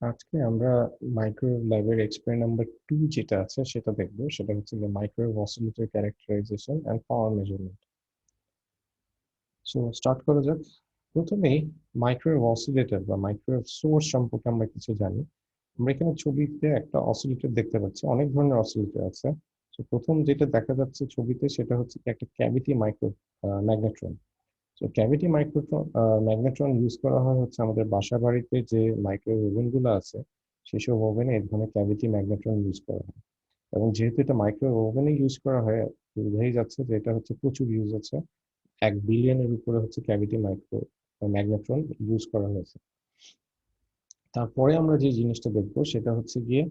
আজকে আমরা মাইক্রোওয়েভ ল্যাবের এক্সপেরিমেন্ট নাম্বার 2 যেটা আছে সেটা দেখবো। সেটা হচ্ছে যে microwave oscillator characterisation and power measurement. So start করা যাক। প্রথমেই মাইক্রোওয়েভ অসিলেটর বা মাইক্রোওয়েভ সোর্স সম্পর্কে আমরা কিছু জানি। আমরা এখানে ছবিতে একটা অসিলেটর দেখতে পাচ্ছি, অনেক ধরনের অসিলেটর আছে। তো প্রথম যেটা দেখা যাচ্ছে ছবিতে সেটা হচ্ছে কি একটা ক্যাভিটি মাইক্রো ম্যাগনেট্রন। তো ক্যাভিটি মাইক্রোফোন ম্যাগনেট্রন ইউজ করা হয় হচ্ছে আমাদের বাসা বাড়িতে যে মাইক্রোওয়েভ ওভেন গুলো আছে সেসব ওভেনে এই ধরনের ক্যাভিটি ম্যাগনেট্রন ইউজ করা হয়। এবং যেহেতু এটা মাইক্রোওয়েভ ওভেনে ইউজ করা হয়, বোঝাই যাচ্ছে যে এটা হচ্ছে প্রচুর ইউজ আছে। 1 বিলিয়নের উপরে হচ্ছে ক্যাভিটি মাইক্রো ম্যাগনেট্রন ইউজ করা হয়েছে। তারপরে আমরা যে জিনিসটা দেখবো সেটা হচ্ছে গিয়ে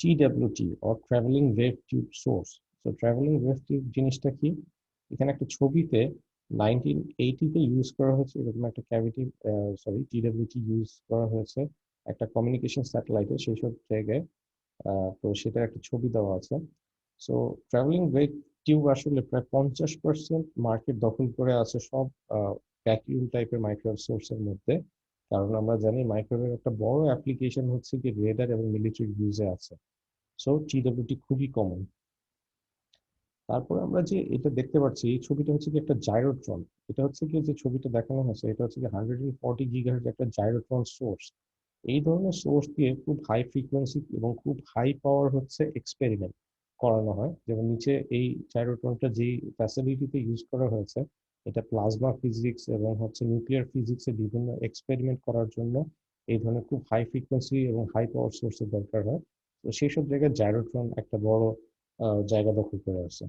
TWT or travelling wave tube source. তো ট্রাভেলিং ওয়েভ টিউব জিনিসটা কি? এখানে একটা ছবিতে 1980-তে ইউজ করা হয়েছে এরকম একটা ক্যাভিটি, টিডব্লিউটি ইউজ করা হয়েছে একটা কমিউনিকেশন স্যাটেলাইটে সেই সব জায়গায়। তো সেটার একটা ছবি দেওয়া আছে। সো ট্রাভেলিং ওয়েভ টিউব আসলে প্রায় 50% মার্কেট দখল করে আছে সব ভ্যাকিউম টাইপের মাইক্রোওয়েভ সোর্সের মধ্যে। কারণ আমরা জানি মাইক্রোওয়েভের একটা বড় অ্যাপ্লিকেশন হচ্ছে কি রেডার এবং মিলিটারি ইউজে আছে। সো টিডব্লিউটি খুবই কমন। তারপর আমরা যে এটা দেখতে পাচ্ছি এই ছবিটা হচ্ছে কি একটা জাইরোট্রন। এটা হচ্ছে কি যে ছবিটা দেখানো হয়েছে এটা হচ্ছে কি 140 গিগাহার্টজ একটা জাইরোট্রন সোর্স। এই ধরনের সোর্স দিয়ে খুব হাই ফ্রিকোয়েন্সি এবং খুব হাই পাওয়ার হচ্ছে এক্সপেরিমেন্ট করানো হয়। যেমন নিচে এই জাইরোট্রনটা যেই ফ্যাসিলিটিতে ইউজ করা হয়েছে এটা প্লাজমা ফিজিক্স এবং হচ্ছে নিউক্লিয়ার ফিজিক্সে বিভিন্ন এক্সপেরিমেন্ট করার জন্য এই ধরনের খুব হাই ফ্রিকোয়েন্সি এবং হাই পাওয়ার সোর্সের দরকার হয়। তো সেই সব জায়গায় জাইরোট্রন একটা বড় জায়গা দখল করে আছে।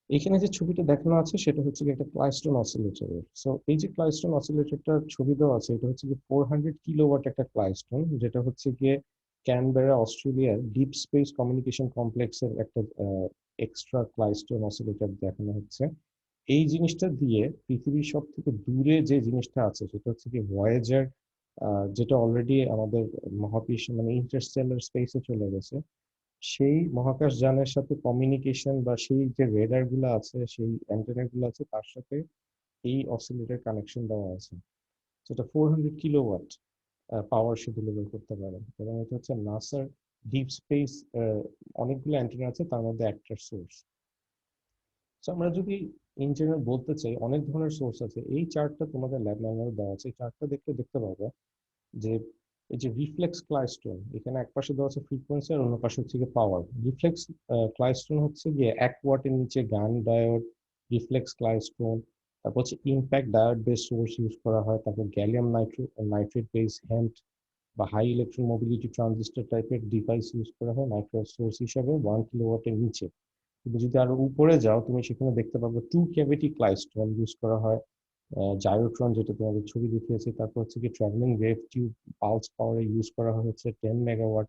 এখানে যে ছবিটা দেখানো আছে সেটা হচ্ছে একটা ক্লাইস্ট্রন অসিলেটরের। সো এই যে ক্লাইস্ট্রন অসিলেটরটার ছবি দেওয়া আছে এটা হচ্ছে 400 কিলোওয়াট একটা ক্লাইস্ট্রন, যেটা হচ্ছে গিয়ে ক্যানবেরা অস্ট্রেলিয়ার ডিপ স্পেস কমিউনিকেশন কমপ্লেক্সের একটা এক্সট্রা ক্লাইস্ট্রন অসিলেটর দেখানো হচ্ছে। এই জিনিসটা দিয়ে পৃথিবীর সব থেকে দূরে যে জিনিসটা আছে সেটা হচ্ছে কি ভয়েজার, যেটা অলরেডি আমাদের মহাবিশ্ব মানে ইন্টারস্টেলার স্পেসে চলে গেছে। সেই মহাকাশ যানের সাথে কমিউনিকেশন বা সেই যে রেডার গুলো আছে সেই অ্যান্টেনা গুলো আছে তার সাথে এই অসিলেটর কানেকশন দেওয়া আছে, যেটা 400 কিলোওয়াট পাওয়ার সে ডেলিভার করতে পারে। এবং এটা হচ্ছে নাসার ডিপ স্পেস অনেকগুলো অ্যান্টেনা আছে তার মধ্যে একটা সোর্স। তো আমরা যদি ইন জেনারেল বলতে চাই অনেক ধরনের সোর্স আছে। এই চার্টটা তোমাদের ল্যাব ম্যানুয়ালে দেওয়া আছে, এই চার্টটা দেখতে পাবে যে এই যে রিফ্লেক্স ক্লাইস্ট্রন এখানে এক পাশে দেওয়া আছে ফ্রিকোয়েন্সি আর অন্য পাশে হচ্ছে গিয়ে পাওয়ার। রিফ্লেক্স ক্লাইস্ট্রন হচ্ছে গিয়ে 1 ওয়াটের নিচে গান ডায়োড রিফ্লেক্স ক্লাইস্ট্রন। তারপর হচ্ছে impact diode base source use করা হয়। তারপর গ্যালিয়াম নাইট্রেট বেস হ্যান্ড বা হাই ইলেকট্রন মোবিলিটি ট্রানজিস্টর টাইপের ডিভাইস ইউজ করা হয় মাইক্রো সোর্স হিসাবে 1 কিলোওয়াটের নিচে। কিন্তু যদি আরো উপরে যাও তুমি সেখানে দেখতে পাবে 2 ক্যাভিটি ক্লাইস্ট্রন ইউজ করা হয়, জাইরোট্রন যেটা তোমাদের ছবি দেখিয়েছি। তারপর হচ্ছে কি ট্রাভেলিং ওয়েভ টিউব পালস পাওয়ারে ইউজ করা হচ্ছে 10 megawatt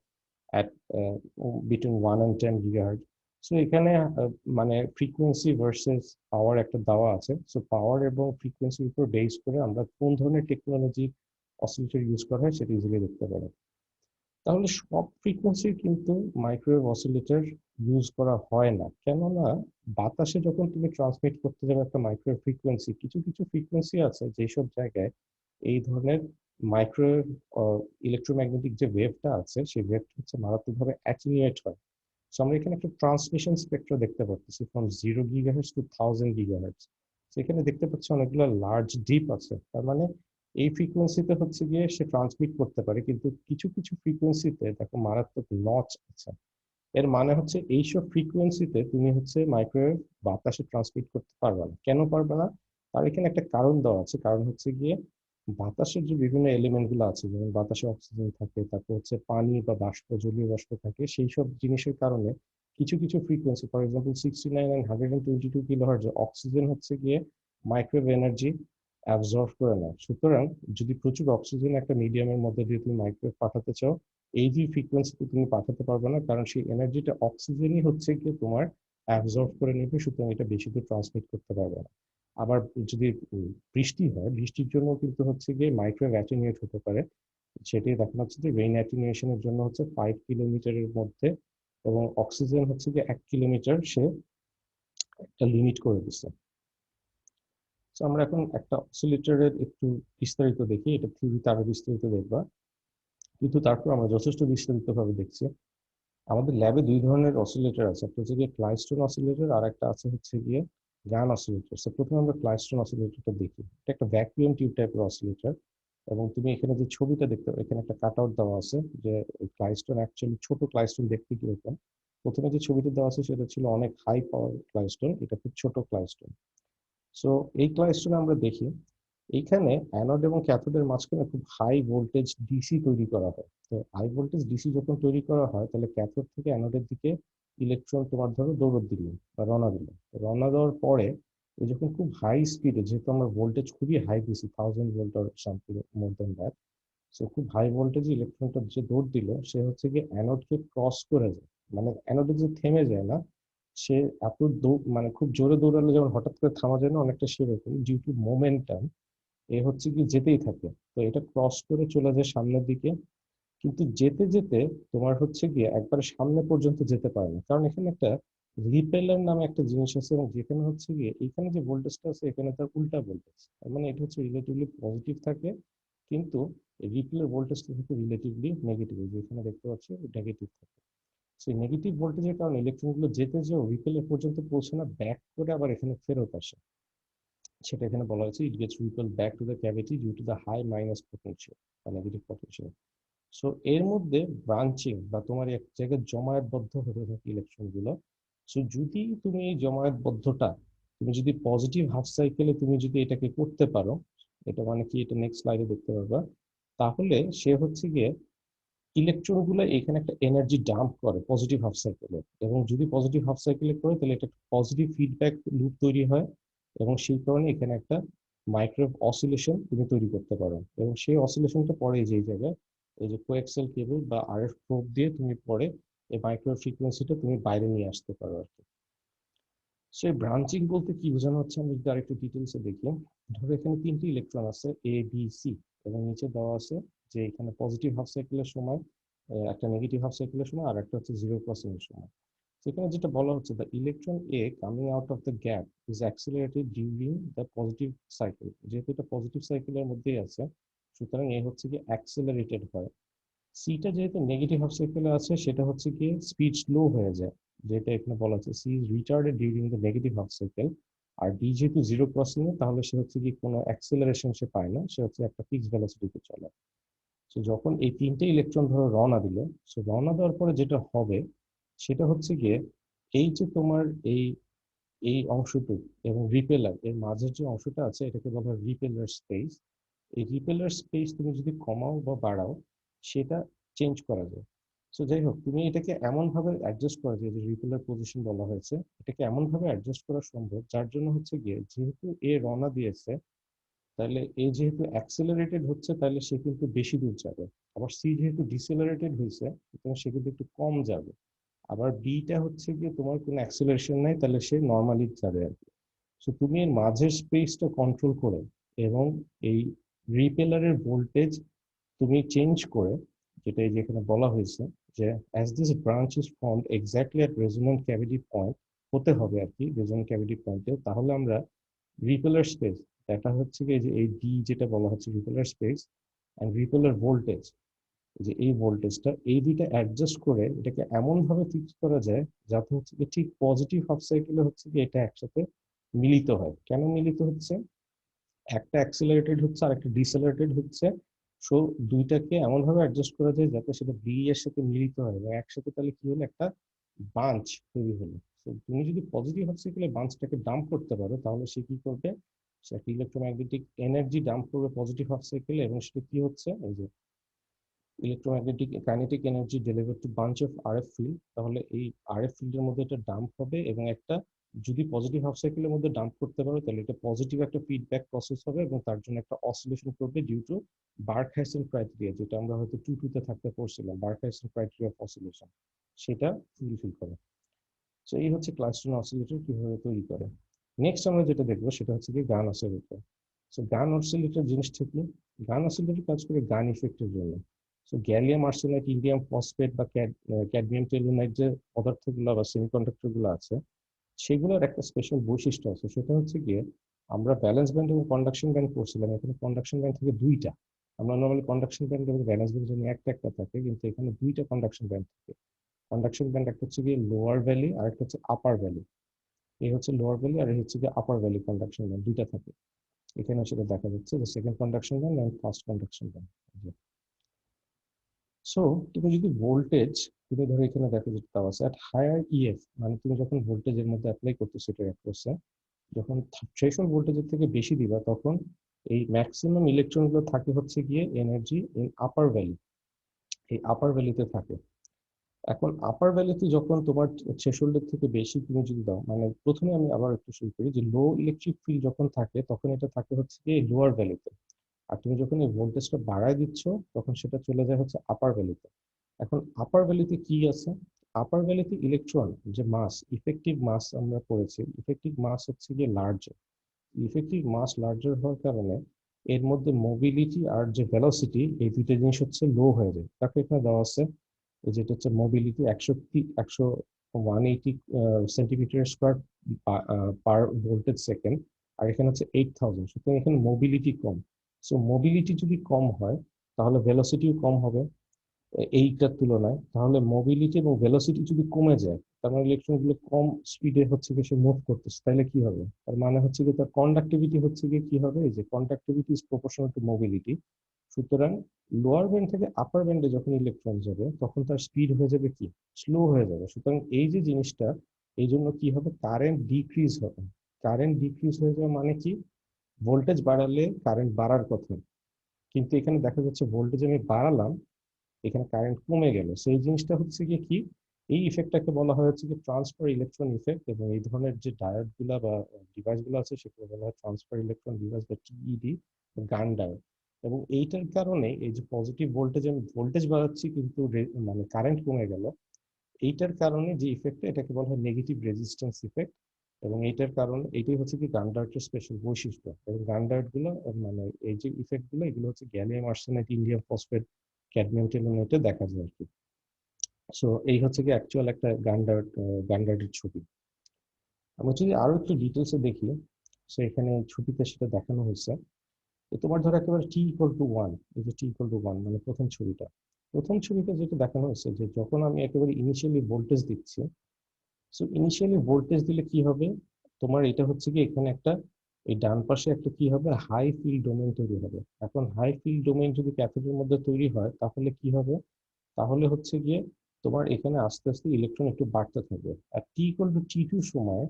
at between 1 and 10 gigahertz. So এখানে মানে ফ্রিকোয়েন্সি ভার্সেস পাওয়ার একটা দেওয়া আছে। সো পাওয়ার এবং ফ্রিকোয়েন্সির উপর বেস করে আমরা কোন ধরনের টেকনোলজি অসিলেটর ইউজ করা হয় সেটা ইজিলি দেখতে পারো। তাহলে সব ফ্রিকোয়েন্সি কিন্তু মাইক্রোওয়েভ অসিলেটর ইউজ করা হয় না, কেননা বাতাসে যখন তুমি ট্রান্সমিট করতে যাবে একটা মাইক্রোওয়েভ ফ্রিকোয়েন্সি, কিছু কিছু ফ্রিকোয়েন্সি আছে যেসব জায়গায় এই ধরনের মাইক্রোওয়েভ ইলেকট্রোম্যাগনেটিক যে ওয়েভটা আছে সেই ওয়েভটা হচ্ছে মারাত্মকভাবে অ্যাটেনুয়েট হয়। সো আমরা এখানে একটা ট্রান্সমিশন স্পেক্ট্রা দেখতে পাচ্ছি ফ্রম 0 গিগাহার্টজ টু 1000 গিগাহার্টজ। সেখানে দেখতে পাচ্ছি অনেকগুলো লার্জ ডিপ আছে, তার মানে এই ফ্রিকোয়েন্সিতে হচ্ছে গিয়ে সে ট্রান্সমিট করতে পারে। কিন্তু কিছু কিছু ফ্রিকোয়েন্সিতে দেখো মারাত্মক নচ আছে। এর মানে হচ্ছে এইসব ফ্রিকোয়েন্সিতে তুমি হচ্ছে মাইক্রোওয়েভ বাতাসে ট্রান্সমিট করতে পারবে না। কেন পারবে না? তার এখানে একটা কারণ দেওয়া আছে। কারণ হচ্ছে গিয়ে বাতাসের যে বিভিন্ন এলিমেন্ট গুলো আছে, যেমন বাতাসে অক্সিজেন থাকে, তারপর হচ্ছে পানি বা বাষ্প জলীয় বাষ্প থাকে, সেই সব জিনিসের কারণে কিছু কিছু frequency for example 69 and 122 kilohertz oxygen হচ্ছে গিয়ে মাইক্রোওয়েভ এনার্জি অ্যাবজর্ব করে নেয়। সুতরাং যদি প্রচুর অক্সিজেন একটা মিডিয়ামের মধ্যে দিয়ে তুমি মাইক্রোওয়েভ পাঠাতে চাও, এই যে ফ্রিকোয়েন্সিতে তুমি পাঠাতে পারবে না, কারণ সেই এনার্জিটা অক্সিজেনই হচ্ছে গিয়ে তোমার অ্যাবজর্ব করে নেবে। সুতরাং এটা বেশি দূর ট্রান্সমিট করতে পারবে না। আবার যদি বৃষ্টি হয়, বৃষ্টির জন্য কিন্তু হচ্ছে গিয়ে মাইক্রোওয়েভ অ্যাটেনুয়েট হতে পারে। সেটি দেখা যাচ্ছে যে রেইন অ্যাটেনুয়েশনের জন্য হচ্ছে 5 কিলোমিটারের মধ্যে, এবং অক্সিজেন হচ্ছে গিয়ে 1 কিলোমিটার সে একটা লিমিট করে দিচ্ছে। তো আমরা এখন একটা অসিলেটরের একটু বিস্তারিত দেখি, এটা থিওরিতে আরো বিস্তারিত দেখবা। কিন্তু তারপর আমরা যথেষ্ট বিস্তারিতভাবে দেখছি। আমাদের ল্যাবে দুই ধরনের অসিলেটর আছে, একটা হচ্ছে গিয়ে ক্লাইস্ট্রন অসিলেটর আর একটা আছে হচ্ছে গিয়ে গান অসিলেটর। তো প্রথমে আমরা ক্লাইস্ট্রন অসিলেটরটা দেখি। এটা একটা ভ্যাকুয়াম টিউব টাইপের অসিলেটর, এবং তুমি এখানে যে ছবিটা দেখতে পাবে এখানে একটা কাট আউট দেওয়া আছে যে ক্লাইস্ট্রন অ্যাকচুয়ালি ছোট ক্লাইস্ট্রন দেখতে কিরকম। প্রথমে যে ছবিটা দেওয়া আছে সেটা ছিল অনেক হাই পাওয়ার ক্লাইস্ট্রন, এটা খুব ছোট ক্লাইস্ট্রন। সো এই ক্লাইস্ট্রনে আমরা দেখি এইখানে অ্যানোড এবং ক্যাথোডের মাঝখানে খুব হাই ভোল্টেজ ডিসি তৈরি করা হয়। তো হাই ভোল্টেজ ডিসি যখন তৈরি করা হয় তাহলে ক্যাথোড থেকে অ্যানোডের দিকে ইলেকট্রন তোমার ধরো দৌড় দিল বা রওনা দিল। রওনা দেওয়ার পরে এই যখন খুব হাই স্পিডে, যেহেতু আমরা ভোল্টেজ খুবই হাই দিছি 1000 ভোল্ট আর something more than that, so খুব হাই ভোল্টেজে ইলেকট্রনটা যে দৌড় দিল সে হচ্ছে গিয়ে অ্যানোডকে ক্রস করে যায়। মানে অ্যানোডে যে থেমে যায় না, সে এত মানে খুব জোরে দৌড়ালে যেমন হঠাৎ করে থামা যায় না, অনেকটা সেরকম ডিউ টু মোমেন্টাম এ হচ্ছে কি যেতেই থাকে। তো এটা ক্রস করে চলে যায় সামনের দিকে, কিন্তু যেতে যেতে তোমার হচ্ছে গিয়ে একবারে সামনে পর্যন্ত যেতে পারে না, কারণ এখানে একটা রিপেলার নামে একটা জিনিস আছে, এবং যেখানে হচ্ছে গিয়ে এখানে যে ভোল্টেজটা আছে এখানে তার উল্টা ভোল্টেজ। মানে এটা হচ্ছে রিলেটিভলি পজিটিভ থাকে, কিন্তু রিপেলের ভোল্টেজটা থাকে রিলেটিভলি নেগেটিভ, যেখানে দেখতে পাচ্ছি নেগেটিভ থাকে। সেই নেগেটিভ ভোল্টেজের কারণে ইলেকট্রনগুলো যেতে যেও রিপেলের পর্যন্ত পৌঁছে না, ব্যাক করে আবার এখানে ফেরত আসে। সেটা এখানে বলা হয়েছে it gets repel back to the cavity due to the high minus potential বা নেগেটিভ পটেনশিয়াল। সো এর মধ্যে ব্রাঞ্চিং বা তোমার এক জায়গায় জমায়েতবদ্ধ হতে থাকে ইলেকট্রন গুলো। সো যদি তুমি এই জমায়েতবদ্ধটা তুমি যদি পজিটিভ হাফ সাইকেলে তুমি যদি এটাকে করতে পারো, এটা মানে কি, এটা নেক্সট স্লাইডে দেখতে পারবা, তাহলে সে হচ্ছে গিয়ে ইলেকট্রন গুলো এখানে একটা এনার্জি ডাম্প করে পজিটিভ হাফ সাইকেলে, এবং যদি পজিটিভ হাফ সাইকেলে করে তাহলে এটা পজিটিভ ফিডব্যাক লুপ তৈরি হয়, এবং সেই কারণে এখানে একটা মাইক্রোওয়েভ অসিলেশন তুমি তৈরি করতে পারো। এবং সেই অসিলেশনটা পরে এই যে এই জায়গায় এই যে কোএক্সেল কেবল বা আরএফ প্রোব দিয়ে তুমি পরে এই মাইক্রোওয়েভ ফ্রিকোয়েন্সিটা তুমি বাইরে নিয়ে আসতে পারো আর কি। সেই ব্রাঞ্চিং বলতে কি বোঝানো হচ্ছে আমি যদি আরেকটু ডিটেলসে দেখি। ধরো এখানে তিনটি ইলেকট্রন আছে এ বি সি, এবং নিচে দেওয়া আছে যে এখানে পজিটিভ হাফ সাইকেলের সময় একটা নেগেটিভ হাফ সাইকেলের সময় আর একটা হচ্ছে 0% এর সময়। সেখানে যেটা বলা হচ্ছে the electron A coming out of the gap is accelerated during the positive cycle. যেহেতু এটা পজিটিভ সাইকেলের মধ্যেই আছে, সুতরাং এ হচ্ছে কি অ্যাক্সিলারেটেড হয়। সিটা যেহেতু নেগেটিভ হাফ সাইকেলে আছে সেটা হচ্ছে কি স্পিড স্লো হয়ে যায়, যেটা এখানে বলা হচ্ছে C is retarded during the negative half cycle. আর ডি যেহেতু 0% তাহলে সে হচ্ছে কি কোনো অ্যাক্সিলারেশন সে পায় না, সে হচ্ছে একটা ফিক্সড ভেলোসিটিতে চলে। সো যখন এই তিনটে ইলেকট্রন ধরো রওনা দিল, সো রওনা দেওয়ার পরে যেটা হবে সেটা হচ্ছে গিয়ে এই যে তোমার এই এই অংশটুকু এবং রিপেলার এর মাঝের যে অংশটা আছে এটাকে বলা হয় রিপেলার স্পেস। এই রিপেলার স্পেস তুমি যদি কমাও বা বাড়াও সেটা চেঞ্জ করা যায়। সো যাই হোক, তুমি এটাকে এমন ভাবে অ্যাডজাস্ট করা যায়, যে রিপেলার পজিশন বলা হয়েছে, এটাকে এমন ভাবে অ্যাডজাস্ট করা সম্ভব যার জন্য হচ্ছে গিয়ে যেহেতু এ রওনা দিয়েছে, তাহলে এ যেহেতু অ্যাক্সেলারেটেড হচ্ছে তাহলে সে কিন্তু বেশি দূর যাবে। আবার সি যেহেতু ডিসেলারেটেড হয়েছে সুতরাং সে কিন্তু একটু কম যাবে। আবার বিটা হচ্ছে গিয়ে তোমার কোনো অ্যাক্সেলারেশন নাই, তাহলে সে নর্মালি যাবে আর কি। সো তুমি এর মাঝের স্পেসটা কন্ট্রোল করে এবং এই রিপেলারের ভোল্টেজ তুমি চেঞ্জ করে, যেটা এই যেখানে বলা হয়েছে যে as this branch is formed exactly at resonant cavity point, হতে হবে আর কি রেজোন্যান্ট ক্যাভিটি পয়েন্টে, তাহলে আমরা রিপেলার স্পেস দেখা হচ্ছে কি যে এই ডি যেটা বলা হচ্ছে রিপেলার স্পেস অ্যান্ড রিপেলার ভোল্টেজ, যে এই ভোল্টেজটা এই দুইটা অ্যাডজাস্ট করে এটাকে এমন ভাবে ফিক্স করা যায় যাতে হচ্ছে কি ঠিক পজিটিভ হাফ সাইকেলে হচ্ছে কি এটা একসাথে মিলিত হয়। কেন মিলিত হচ্ছে, একটা অ্যাক্সিলারেটেড হচ্ছে আর একটা ডিসেলারেটেড হচ্ছে। সো দুইটাকে এমন ভাবে অ্যাডজাস্ট করা যায় যাতে সেটা বি এর সাথে মিলিত হয় এবং একসাথে, তাহলে কি হলো একটা বাঞ্চ তৈরি হলো। তো তুমি যদি পজিটিভ হাফ সাইকেলে বাঞ্চটাকে ডাম্প করতে পারো তাহলে সে কি করবে, সে একটা ইলেকট্রোম্যাগনেটিক এনার্জি ডাম্প করবে পজিটিভ হাফ সাইকেলে, এবং সেটা কি হচ্ছে এই যে electromagnetic kinetic energy deliver two bunch of RF field. তাহলে এই আরএফ ফিল্ডের মধ্যে এটা ডাম্প হবে, এবং একটা যদি পজিটিভ হাফ সাইকেলের মধ্যে ডাম্প করতে পারো তাহলে এটা পজিটিভ একটা ফিডব্যাক প্রসেস হবে, এবং তার জন্য একটা অসিলেশন করবে ডিউ টু বার্কহাইসেন ক্রাইটেরিয়া, যেটা আমরা হয়তো 2 তে থাকতে পড়ছিলাম, বার্কহাইসেন ক্রাইটেরিয়া অফ অসিলেশন, সেটা ফুলফিল করে। সো এই হচ্ছে ক্লাইস্ট্রন অসিলেটর কিভাবে তৈরি করে। নেক্সট আমরা যেটা দেখবো সেটা হচ্ছে কি গান অসিলেটর। সো গান অসিলেটর জিনিসটা কি, গান অসিলেটর কাজ করে গান ইফেক্টের জন্য। So gallium arsenide, indium phosphate বা ক্যাডমিয়াম টেলুনাইড যে পদার্থগুলো বা সেমিকন্ডাক্টর গুলো আছে সেগুলোর একটা স্পেশাল বৈশিষ্ট্য আছে, সেটা হচ্ছে গিয়ে আমরা ব্যালেন্স ব্যান্ড এবং কন্ডাকশন ব্যান্ড পড়ছিলাম, এখানে কন্ডাকশন ব্যান্ড থেকে দুইটা, আমরা নর্মালি কন্ডাকশন ব্যান্ড এবং ভ্যালেন্স ব্যান্ড জন্য একটা একটা থাকে, কিন্তু এখানে দুইটা কন্ডাকশন ব্যান্ড থাকে। কন্ডাকশন ব্যান্ড একটা হচ্ছে গিয়ে লোয়ার ভ্যালি আর একটা হচ্ছে আপার ভ্যালি। এই হচ্ছে লোয়ার ভ্যালি আর এই হচ্ছে গিয়ে আপার ভ্যালি কন্ডাকশন ব্যান্ড, দুইটা থাকে। এখানে সেটা দেখা যাচ্ছে যে সেকেন্ড কন্ডাকশন ব্যান্ড এবং ফার্স্ট কন্ডাকশন ব্যান্ড। সো তুমি যদি ভোল্টেজ, তুমি ধরো এখানে দেখো যেটা দেওয়া আছে অ্যাট হায়ার ইএফ, মানে তুমি যখন ভোল্টেজের মধ্যে অ্যাপ্লাই করতেছো এটা অ্যাক্রসে, যখন থ্রেশহোল্ড ভোল্টেজের থেকে বেশি দিবা তখন এই ম্যাক্সিমাম ইলেকট্রন গুলো থাকে হচ্ছে গিয়ে এনার্জি ইন আপার ভ্যালি, এই আপার ভ্যালিতে থাকে। এখন আপার ভ্যালিতে যখন তোমার থ্রেশহোল্ডের থেকে বেশি তুমি যদি দাও, মানে প্রথমে আমি আবার একটু শুরু করি যে লো ইলেকট্রিক ফিল্ড যখন থাকে তখন এটা থাকে হচ্ছে গিয়ে লোয়ার ভ্যালিতে। আর তুমি যখন এই ভোল্টেজটা বাড়ায় দিচ্ছ তখন সেটা চলে যায় হচ্ছে আপার ভ্যালিতে। এখন আপার ভ্যালিতে কি আছে? আপার ভ্যালিতে ইলেকট্রন যে মাস, ইফেক্টিভ মাস আমরা পড়েছি, ইফেক্টিভ মাস হচ্ছে গিয়ে লার্জার। ইফেক্টিভ মাস লার্জার হওয়ার কারণে এর মধ্যে মোবিলিটি আর যে ভেলোসিটি, এই দুইটা জিনিস হচ্ছে লো হয়ে যায়। তাকে এখানে দেওয়া আছে যেটা হচ্ছে mobility 180 centimetre square per voltage second, আর এখানে হচ্ছে 8000, সুতরাং এখানে মোবিলিটি কম। সো মোবিলিটি যদি কম হয় তাহলে ভেলোসিটিও কম হবে এইটার তুলনায়। তাহলে মোবিলিটি এবং ভেলোসিটি যদি কমে যায়, তার মানে ইলেকট্রন গুলো কম স্পিডে হচ্ছে গিয়ে সে মুভ করতেছে, তাহলে কি হবে? তার মানে হচ্ছে গিয়ে তার কন্ডাক্টিভিটি হচ্ছে গিয়ে কি হবে, এই যে conductivity is proportional to mobility. সুতরাং লোয়ার ব্যান্ড থেকে আপার ব্যান্ডে যখন ইলেকট্রন যাবে তখন তার স্পিড হয়ে যাবে কি, স্লো হয়ে যাবে। সুতরাং এই যে জিনিসটা, এই জন্য কি হবে, কারেন্ট ডিক্রিজ হবে। কারেন্ট ডিক্রিজ হয়ে যাওয়া মানে কি, ভোল্টেজ বাড়ালে কারেন্ট বাড়ার কথা, কিন্তু এখানে দেখা যাচ্ছে ভোল্টেজ আমি বাড়ালাম, এখানে কারেন্ট কমে গেল। সেই জিনিসটা হচ্ছে গিয়ে কি, এই ইফেক্টটাকে বলা হয় হচ্ছে কি ট্রান্সফার ইলেকট্রন ইফেক্ট। এবং এই ধরনের যে ডায়োড গুলা বা ডিভাইস গুলো আছে সেগুলো বলা হয় ট্রান্সফার ইলেকট্রন ডিভাইস বা টিইডি, গান ডায়োড। এবং এইটার কারণে এই যে পজিটিভ ভোল্টেজ, আমি ভোল্টেজ বাড়াচ্ছি কিন্তু মানে কারেন্ট কমে গেল, এইটার কারণে যে ইফেক্টটা, এটাকে বলা হয় নেগেটিভ রেজিস্ট্যান্স ইফেক্ট। এবং এইটার কারণে এইটাই হচ্ছে কি গান ডায়োডের স্পেশাল বৈশিষ্ট্য। এবং গান ডায়োড গুলো মানে এই যে ইফেক্ট গুলো, এগুলো হচ্ছে gallium arsenide, indium phosphate, cadmium টেলুনেটে দেখা যায় আর কি। সো এই হচ্ছে কি অ্যাকচুয়াল একটা গান ডায়োডের ছবি। আমরা যদি আরো একটু ডিটেলসে দেখি, সো এখানে ছবিতে সেটা দেখানো হয়েছে। তোমার ধরো একেবারে টি ইকুয়াল টু ওয়ান, এই যে টি ইকুয়াল টু ওয়ান মানে প্রথম ছবিটা, প্রথম ছবিতে যেটা দেখানো হয়েছে যে যখন আমি একেবারে ইনিশিয়ালি ভোল্টেজ দিচ্ছি, সো ইনিশিয়ালি ভোল্টেজ দিলে কি হবে, তোমার এটা হচ্ছে কি এখানে একটা, এই ডান পাশে একটা কি হবে, হাই ফিল্ড ডোমেইন তৈরি হবে। এখন হাই ফিল্ড ডোমেইন যদি ক্যাথোডের মধ্যে তৈরি হয় তাহলে কি হবে, তাহলে হচ্ছে গিয়ে তোমার এখানে আস্তে আস্তে ইলেকট্রন একটু বাড়তে থাকবে। আর T equal to T two সময়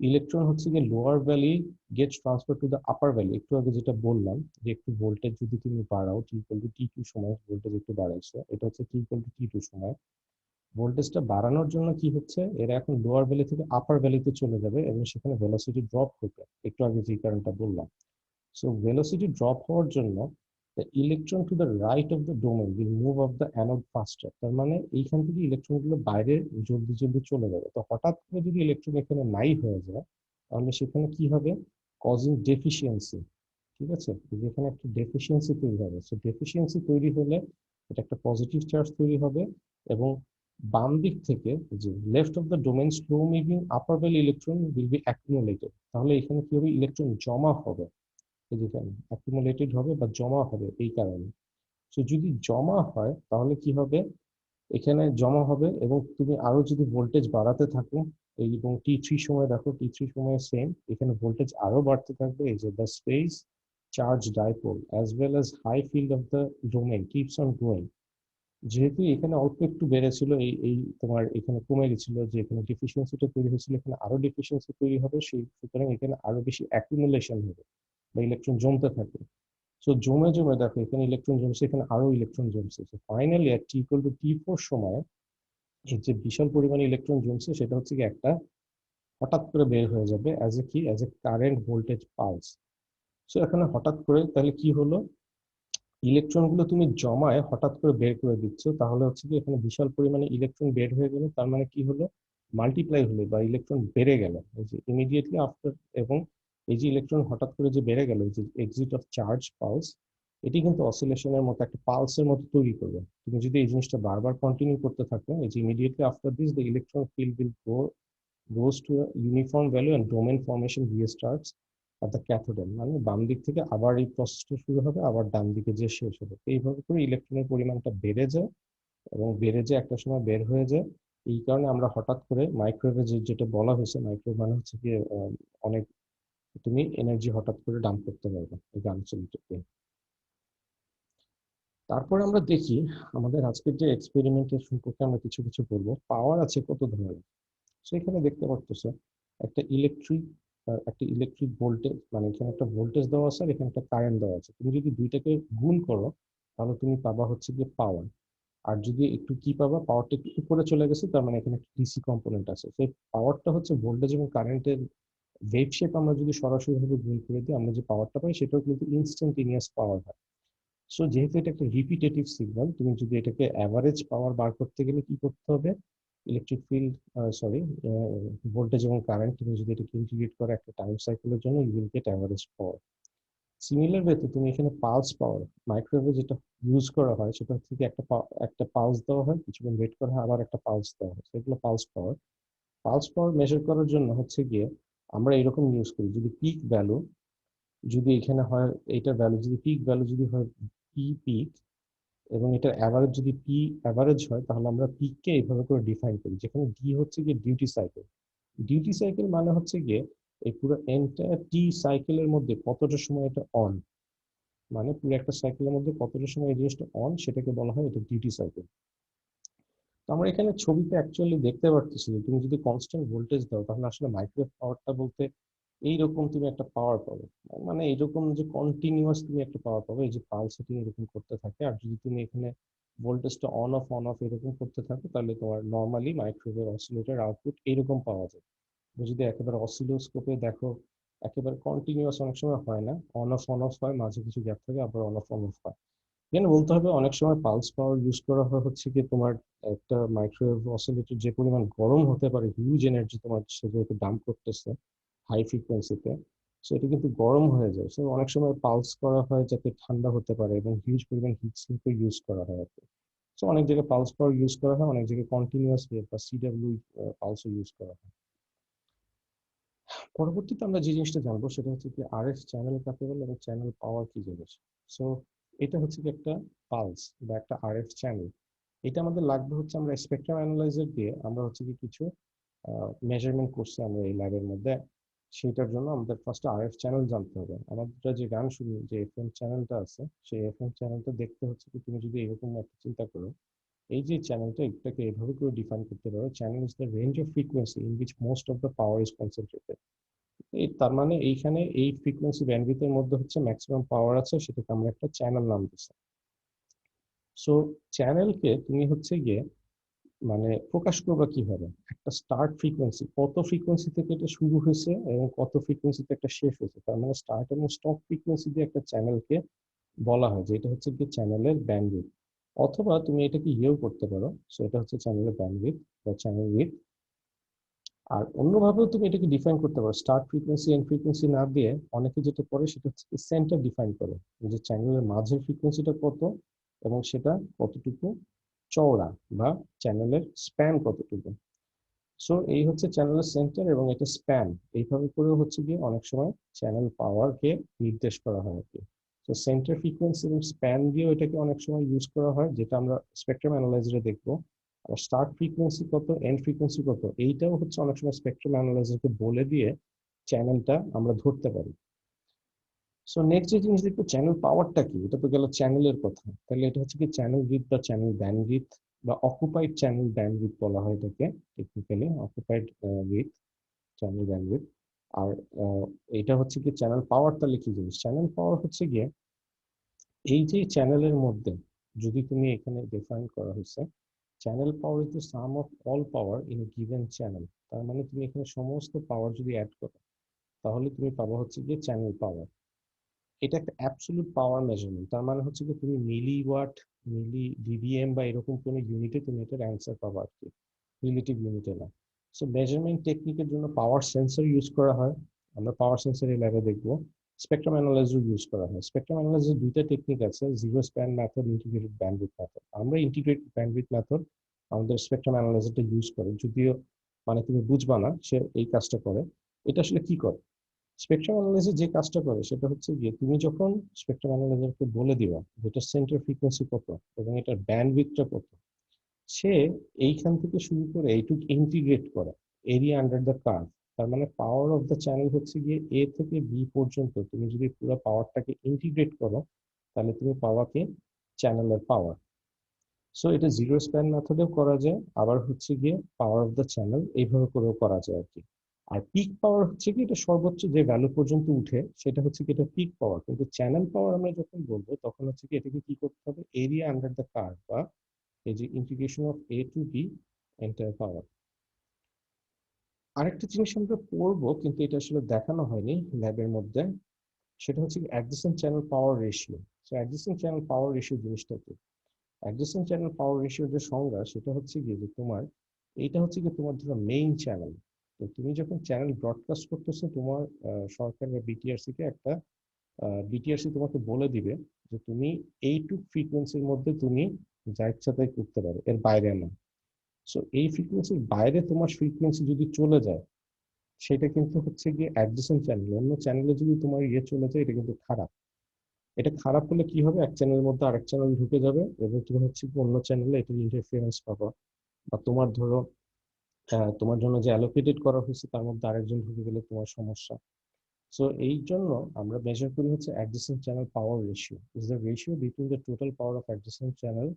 ইলেকট্রন হচ্ছে গিয়ে lower valley gets transfer to the upper valley. একটু আগে যেটা বললাম যে একটু ভোল্টেজ যদি তুমি বাড়াও, টি ইকুয়াল টু টি টু সময় ভোল্টেজ একটু বাড়াইছো, এটা হচ্ছে টি ইকুয়াল টু টি টু সময়। ভোল্টেজটা বাড়ানোর জন্য কি হচ্ছে, এরা এখন লোয়ার ভ্যালি থেকে আপার ভ্যালিতে চলে যাবে এবং সেখানে ভেলোসিটি ড্রপ করবে, একটু আগে যে কারণটা বললাম। So velocity drop হওয়ার জন্য the electron to the right of the domain will move off the anode faster, তার মানে এইখান থেকে ইলেকট্রন গুলো বাইরে জলদি জলদি চলে যাবে। তো হঠাৎ করে যদি ইলেকট্রন এখানে নাই হয়ে যায় তাহলে সেখানে কি হবে, কজিং ডেফিসিয়েন্সি। ঠিক আছে, যেখানে একটা ডেফিসিয়েন্সি তৈরি হবে। সো ডেফিসিয়েন্সি তৈরি হলে এটা একটা পজিটিভ চার্জ তৈরি হবে এবং বাম দিক থেকে যে left of the domain slow moving upper valley electron will be accumulated, তাহলে এখানে কি হবে, ইলেকট্রন জমা হবে, যেখানে অ্যাকুমুলেটেড হবে বা জমা হবে এই কারণে। তো যদি জমা হয় তাহলে কি হবে, এখানে জমা হবে এবং তুমি আরো যদি ভোল্টেজ বাড়াতে থাকো, এই এবং টি থ্রি সময় দেখো, টি থ্রি সময় সেম, এখানে ভোল্টেজ আরো বাড়তে থাকবে। এই যে the space charge dipole as well as high field of the domain keeps on growing. যেহেতু এখানে অল্প একটু বেড়েছিল, এই এই তোমার এখানে কমে গেছিল, যে এখানে ডেফিসিয়েন্সিটা তৈরি হয়েছিল, এখানে আরো ডেফিসিয়েন্সি তৈরি হবে, সেই সুতরাং এখানে আরো বেশি অ্যাকুমুলেশন হবে বা ইলেকট্রন জমতে থাকে। সো জমে জমে দেখো এখানে ইলেকট্রন জমছে, এখানে আরো ইলেকট্রন জমছে। Finally at T equal to T four সময় এই যে বিশাল পরিমাণে ইলেকট্রন জমছে সেটা হচ্ছে কি একটা হঠাৎ করে বের হয়ে যাবে অ্যাজ এ কি, as a current voltage pulse. So এখানে হঠাৎ করে তাহলে কি হলো, ইলেকট্রন গুলো তুমি জমায় হঠাৎ করে বের করে দিচ্ছ, তাহলে হচ্ছে কি এখানে বিশাল পরিমাণে ইলেকট্রন বের হয়ে গেল, তার মানে কি হলো, মাল্টিপ্লাই হলো বা ইলেকট্রন বেড়ে গেল এই যে ইমিডিয়েটলি আফটার। এবং এই যে ইলেকট্রন হঠাৎ করে যে বেড়ে গেল, যে এক্সিট অফ চার্জ পালস, এটি কিন্তু অসিলেশনের মতো একটা পালসের মতো তৈরি করবে। তুমি যদি এই জিনিসটা বারবার কন্টিনিউ করতে থাকো, এই যে immediately after this the electron field will goes to uniform value and domain formation restarts. আর দ্য ক্যাথোড এন্ড, মানে বাম দিক থেকে আবার এই প্রসেসটা শুরু হবে, আবার ডান দিকে যে শেষ হবে। এইভাবে করে ইলেকট্রনের পরিমাণটা বেড়ে যায় এবং বেড়ে যে একটা সময় বের হয়ে যায়। এই কারণে আমরা হঠাৎ করে মাইক্রোওয়েভে যেটা বলা হয়েছে, মাইক্রোওয়েভ মানে হচ্ছে কি অনেক, তুমি এনার্জি হঠাৎ করে ডাম্প করতে পারবে এই গান চলতে। তারপর আমরা দেখি আমাদের আজকের যে এক্সপেরিমেন্টের সম্পর্কে আমরা কিছু কিছু বলবো। পাওয়ার আছে কত ধরনের। সো এখানে দেখতে পাচ্ছ একটা ইলেকট্রিক ভোল্টেজ, মানে এখানে একটা ভোল্টেজ দেওয়া আছে আর এখানে একটা কারেন্ট দেওয়া আছে। তুমি যদি দুইটাকে গুণ করো তাহলে তুমি পাবা হচ্ছে গিয়ে পাওয়ার। আর যদি একটু কি পাবা, পাওয়ারটা একটু উপরে চলে গেছে, তার মানে এখানে একটা ডিসি কম্পোনেন্ট আছে। সেই পাওয়ারটা হচ্ছে ভোল্টেজ এবং কারেন্টের ওয়েভ শেপ। আমরা যদি সরাসরি ভাবে গুণ করে দিই, আমরা যে পাওয়ারটা পাই সেটাও কিন্তু ইনস্ট্যান্টেনিয়াস পাওয়ার হয়। সো যেহেতু এটা একটা রিপিটেটিভ সিগন্যাল, তুমি যদি এটাকে অ্যাভারেজ পাওয়ার বার করতে গেলে কি করতে হবে, ইলেকট্রিক ফিল্ড, সরি, ভোল্টেজ এবং কারেন্ট, তুমি যদি এটাকে ইন্টিগ্রেট করো একটা টাইম সাইকেলের জন্য, you will get average power. Similar ওয়েতে তুমি এখানে পালস পাওয়ার, মাইক্রোওয়েভে যেটা ইউজ করা হয় সেটা থেকে একটা পালস দেওয়া হয়, কিছুক্ষণ ওয়েট করা হয়, আবার একটা পালস দেওয়া হয়, সেগুলো পালস পাওয়ার। পালস পাওয়ার মেজার করার জন্য হচ্ছে গিয়ে আমরা এরকম ইউজ করি, যদি পিক ভ্যালু, যদি এখানে হয় এইটার ভ্যালু, যদি পিক ভ্যালু যদি হয় পি পিক, এবং এটার অ্যাভারেজ যদি পি অ্যাভারেজ হয়, তাহলে আমরা পিককে এইভাবে করে ডিফাইন করি, যেখানে ডি হচ্ছে গিয়ে ডিউটি সাইকেল। ডিউটি সাইকেল মানে হচ্ছে গিয়ে এই পুরো এন্টায়ার টি সাইকেলের মধ্যে কতটা সময় এটা অন, মানে পুরো একটা সাইকেলের মধ্যে কতটা সময় এই জিনিসটা অন, সেটাকে বলা হয় এটা ডিউটি সাইকেল। তো আমরা এখানে ছবিতে অ্যাকচুয়ালি দেখতে পারতেছি যে তুমি যদি কনস্ট্যান্ট ভোল্টেজ দাও তাহলে আসলে মাইক্রোওয়েভ পাওয়ারটা বলতে এইরকম তুমি একটা পাওয়ার পাবে, মানে এইরকম যে কন্টিনিউয়াস তুমি একটা পাওয়ার পাবে, এই যে পালস সেটিং এরকম করতে থাকে। আর যদি তুমি এখানে ভোল্টেজটা অন অফ এরকম করতে থাকো, তাহলে তোমার নর্মালি মাইক্রোওয়েভ অসিলেটর আউটপুট এইরকম পাওয়া যায়। তুমি যদি একেবারে অসিলোস্কোপে দেখো, একেবারে কন্টিনিউয়াস অনেক সময় হয় না, অন অফ হয়, মাঝে কিছু গ্যাপ থাকে, আবার অন অফ হয়। এখানে বলতে হবে অনেক সময় পালস পাওয়ার ইউজ করা হয় হচ্ছে কি তোমার একটা মাইক্রোওয়েভ অসিলেটর যে পরিমাণ গরম হতে পারে, হিউজ এনার্জি তোমার সে যেহেতু ডাম্প করতেছে হাই ফ্রিকোয়েন্সিতে, সো এটা কিন্তু গরম হয়ে যায়। সো অনেক সময় পালস করা হয় যাতে ঠান্ডা হতে পারে, এবং হিউজ পরিমাণ হিট সিঙ্কও ইউজ করা হয় আর কি। সো অনেক জায়গায় পালস পাওয়ার ইউজ করা হয়, অনেক জায়গায় কন্টিনিউয়াস ওয়েভ বা সিডব্লিউ পালসও ইউজ করা হয়। পরবর্তীতে আমরা যে জিনিসটা জানবো সেটা হচ্ছে কি আরএফ চ্যানেল কাকে বলে এবং চ্যানেল পাওয়ার কি জিনিস। সো এটা হচ্ছে কি একটা পালস বা একটা আরএফ চ্যানেল। এটা আমাদের লাগবে হচ্ছে, আমরা স্পেকট্রাম অ্যানালাইজার দিয়ে আমরা হচ্ছে কি কিছু মেজারমেন্ট করছি আমরা এই ল্যাবের মধ্যে। সেটার জন্য আমাদের ফার্স্ট আরএফ চ্যানেল জানতে হবে। আমাদের যে গান শুনি যে এফএম চ্যানেলটা আছে, সেই এফএম চ্যানেলটা দেখতে হচ্ছে কি তুমি যদি এরকম একটা চিন্তা করো, এই যে চ্যানেলটা, এটাকে এভাবে করে ডিফাইন করতে পারো, channel is the range of frequency in which most of the power is concentrated. এই তার মানে এইখানে এই ফ্রিকোয়েন্সি ব্যান্ডউইথের মধ্যে হচ্ছে ম্যাক্সিমাম পাওয়ার আছে, সেটাকে আমরা একটা চ্যানেল নাম দিচ্ছি। সো চ্যানেলকে তুমি হচ্ছে গিয়ে মানে প্রকাশ করবা কিভাবে, একটা স্টার্ট ফ্রিকোয়েন্সি, কত ফ্রিকোয়েন্সি থেকে এটা শুরু হয়েছে এবং কত ফ্রিকোয়েন্সিতে একটা শেষ হয়েছে, তার মানে স্টার্ট এবং স্টপ ফ্রিকোয়েন্সি দিয়ে একটা চ্যানেলকে বলা হয় যে এটা হচ্ছে গিয়ে চ্যানেলের ব্যান্ডউইথ। অথবা তুমি এটাকে ইয়েও করতে পারো, সো এটা হচ্ছে চ্যানেলের ব্যান্ডউইথ বা চ্যানেল উইথ। আর অন্যভাবেও তুমি এটাকে ডিফাইন করতে পারো, স্টার্ট ফ্রিকোয়েন্সি এন্ড ফ্রিকোয়েন্সি না দিয়ে অনেকে যেটা করে সেটা হচ্ছে সেন্টার ডিফাইন করে, যে চ্যানেলের মাঝের ফ্রিকোয়েন্সিটা কত এবং সেটা কতটুকু চওড়া, বা চ্যানেলের স্প্যান কতটুকু। সো এই হচ্ছে চ্যানেলের সেন্টার এবং এটা স্প্যান। এইভাবে করেও হচ্ছে গিয়ে অনেক সময় চ্যানেল পাওয়ারকে নির্দেশ করা হয় আর কি। তো সেন্টার ফ্রিকোয়েন্সি এবং স্প্যান দিয়েও এটাকে অনেক সময় ইউজ করা হয়, যেটা আমরা স্পেকট্রাম অ্যানালাইজারে দেখবো। আর স্টার্ট ফ্রিকোয়েন্সি কত, এন্ড ফ্রিকোয়েন্সি কত, এইটাও হচ্ছে অনেক সময় স্পেকট্রাম অ্যানালাইজারকে বলে দিয়ে চ্যানেলটা আমরা ধরতে পারি। সো নেক্সট যে জিনিস দেখবো, চ্যানেল পাওয়ারটা কি। এটা তো গেল চ্যানেলের কথা, তাহলে এটা হচ্ছে কি চ্যানেল উইথ বা চ্যানেল ব্যান্ডউইথ বা অকুপাইড চ্যানেল ব্যান্ডউইথ বলা হয় এটাকে, technically occupied with channel bandwidth. আর এটা হচ্ছে কি চ্যানেল পাওয়ার। তাহলে কি জিনিস চ্যানেল পাওয়ার হচ্ছে গিয়ে, এই যে চ্যানেলের মধ্যে যদি তুমি এখানে ডিফাইন করা হয়েছে, channel power is the some of all power in a given channel. তার মানে তুমি এখানে সমস্ত পাওয়ার যদি অ্যাড করো তাহলে তুমি পাবো হচ্ছে গিয়ে চ্যানেল পাওয়ার। এটা একটা অ্যাবসলিউট পাওয়ার মেজারমেন্ট, তার মানে হচ্ছে কি তুমি মিলি ওয়াট, মিলি ডিবিএম বা এরকম কোনো ইউনিটে তুমি এটার অ্যান্সার পাবা আর কি, রিলেটিভ ইউনিটে না। সো মেজারমেন্ট টেকনিকের জন্য পাওয়ার সেন্সর ইউজ করা হয়, আমরা পাওয়ার সেন্সর এই ল্যাবে দেখবো। স্পেকট্রাম অ্যানালাইজার ইউজ করা হয়। স্পেকট্রাম অ্যানালাইজার দুইটা টেকনিক আছে, zero span method, integrated bandwidth method. আমরা ইন্টিগ্রেটেড ব্যান্ডউইথ মেথড আমাদের স্পেকট্রাম অ্যানালাইজারটা ইউজ করে, যদিও মানে তুমি বুঝবা না সে এই কাজটা করে। এটা আসলে কি করে, স্পেকট্রাম অ্যানালাইজার যে কাজটা করে সেটা হচ্ছে গিয়ে তুমি যখন স্পেকট্রাম অ্যানালাইজারকে বলে দিবা যেটা সেন্টার ফ্রিকোয়েন্সি কত এবং এটার ব্যান্ডউইথটা কত, সে এইখান থেকে শুরু করে এইটুক ইন্টিগ্রেট করে এরিয়া আন্ডার দ্য কার্ভ। তার মানে পাওয়ার অফ দ্য চ্যানেল হচ্ছে গিয়ে এ থেকে বি পর্যন্ত তুমি যদি পুরো পাওয়ারটাকে ইন্টিগ্রেট করো তাহলে তুমি পাওয়া কি চ্যানেলের পাওয়ার। সো এটা জিরো স্প্যান মেথডেও করা যায়, আবার হচ্ছে গিয়ে পাওয়ার অফ দ্য চ্যানেল এইভাবে করেও করা যায় আর কি। আর পিক পাওয়ার হচ্ছে কি এটা সর্বোচ্চ যে ভ্যালু পর্যন্ত উঠে সেটা হচ্ছে কি এটা পিক পাওয়ার, কিন্তু চ্যানেল পাওয়ার আমরা যখন বলবো তখন হচ্ছে কি এটাকে কি করতে হবে এরিয়া আন্ডার দ্য কার্ভ বা এই যে integration of A to B entire power. আরেকটা জিনিস আমরা পড়বো কিন্তু এটা আসলে দেখানো হয়নি ল্যাবের মধ্যে, সেটা হচ্ছে adjacent channel power ratio. So adjacent channel power ratio জিনিসটা কি? অ্যাডজেসেন্ট চ্যানেল পাওয়ার রেশিওর যে সংজ্ঞা সেটা হচ্ছে গিয়ে যে তোমার এইটা হচ্ছে কি তোমার ধরো মেইন চ্যানেল। তো তুমি যখন চ্যানেল ব্রডকাস্ট করতেছো তোমার সরকার বা বিটিআরসি কে একটা বিটিআরসি তোমাকে বলে দিবে যে তুমি এইটুক ফ্রিকোয়েন্সির মধ্যে তুমি যা ইচ্ছা তাই করতে পারো, এর বাইরে না। সো এই ফ্রিকোয়েন্সির বাইরে তোমার ফ্রিকোয়েন্সি যদি চলে যায় সেটা কিন্তু হচ্ছে গিয়ে অ্যাডজেসেন্ট চ্যানেল, অন্য চ্যানেলে যদি তোমার ইয়ে চলে যায় এটা কিন্তু খারাপ। এটা খারাপ হলে কি হবে, এক চ্যানেলের মধ্যে আরেক চ্যানেল ঢুকে যাবে এবং তুমি হচ্ছে কি অন্য চ্যানেলে এটার ইন্টারফিয়ারেন্স পাবা, বা তোমার ধরো তোমার জন্য যে অ্যালোকেটেড করা হয়েছে তার মধ্যে আরেকজন ঢুকে গেলে তোমার সমস্যা। সো এই জন্য আমরা মেজার করি হচ্ছে adjacent channel power ratio is the ratio between the total power of adjacent channel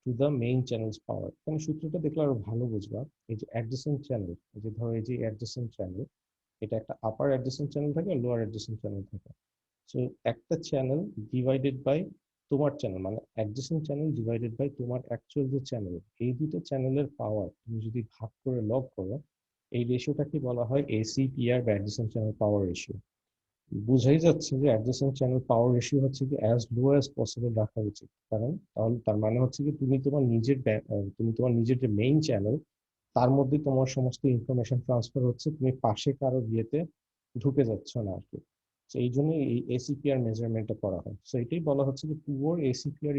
to the main channel's power. এখানে সূত্রটা দেখলে আরো ভালো বুঝবা। এই যে অ্যাডজেসেন্ট চ্যানেল, এই যে ধরো এই যে অ্যাডজেসেন্ট চ্যানেল, এটা একটা আপার অ্যাডজেসেন্ট চ্যানেল থাকে আর লোয়ার অ্যাডজেসেন্ট চ্যানেল থাকে। সো একটা চ্যানেল ডিভাইডেড বাই তোমার চ্যানেল মানে অ্যাডজেসেন্ট চ্যানেল ডিভাইডেড বাই তোমার অ্যাকচুয়াল যে চ্যানেল, এই দুটো চ্যানেলের পাওয়ার তুমি যদি ভাগ করে লগ করো এই রেশিওটাকে বলা হয় এসিপিআর বা অ্যাডজেসেন্ট চ্যানেল পাওয়ার রেশিও। বুঝাই যাচ্ছে যে অ্যাডজেসেন্ট চ্যানেল পাওয়ার রেশিও হচ্ছে কি অ্যাজ লো অ্যাজ পসিবল রাখা উচিত, কারণ তাহলে তার মানে হচ্ছে কি তুমি তোমার নিজের যে মেইন চ্যানেল তার মধ্যে তোমার সমস্ত ইনফরমেশন ট্রান্সফার হচ্ছে, তুমি পাশে কারো বিয়েতে ঢুকে যাচ্ছ না আর কি। তো এই জন্য এই এসিপিআর মেজারমেন্টটা করা হয়। সো এটাই বলা হচ্ছে যে poor ACPR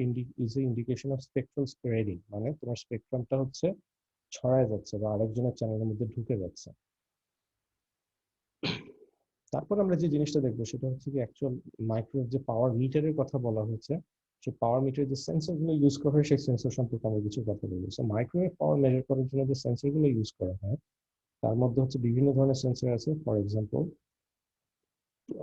is a indication of spectral spreading, মানে তোমার স্পেকট্রামটা হচ্ছে ছড়ায় যাচ্ছে বা আরেকজনের চ্যানেলের মধ্যে ঢুকে যাচ্ছে। তারপর আমরা যে জিনিসটা দেখবো সেটা হচ্ছে কি অ্যাকচুয়াল মাইক্রোওয়েভ যে পাওয়ার মিটারের কথা বলা হয়েছে, সেই পাওয়ার মিটারের যে সেন্সরগুলো ইউজ করা হয় সেই সেন্সর সম্পর্কে আমরা কিছু কথা বলবো। সো মাইক্রোওয়েভ পাওয়ার মেজার করার জন্য যে সেন্সরগুলো ইউজ করা হয় তার মধ্যে হচ্ছে বিভিন্ন ধরনের সেন্সর আছে। ফর এক্সাম্পল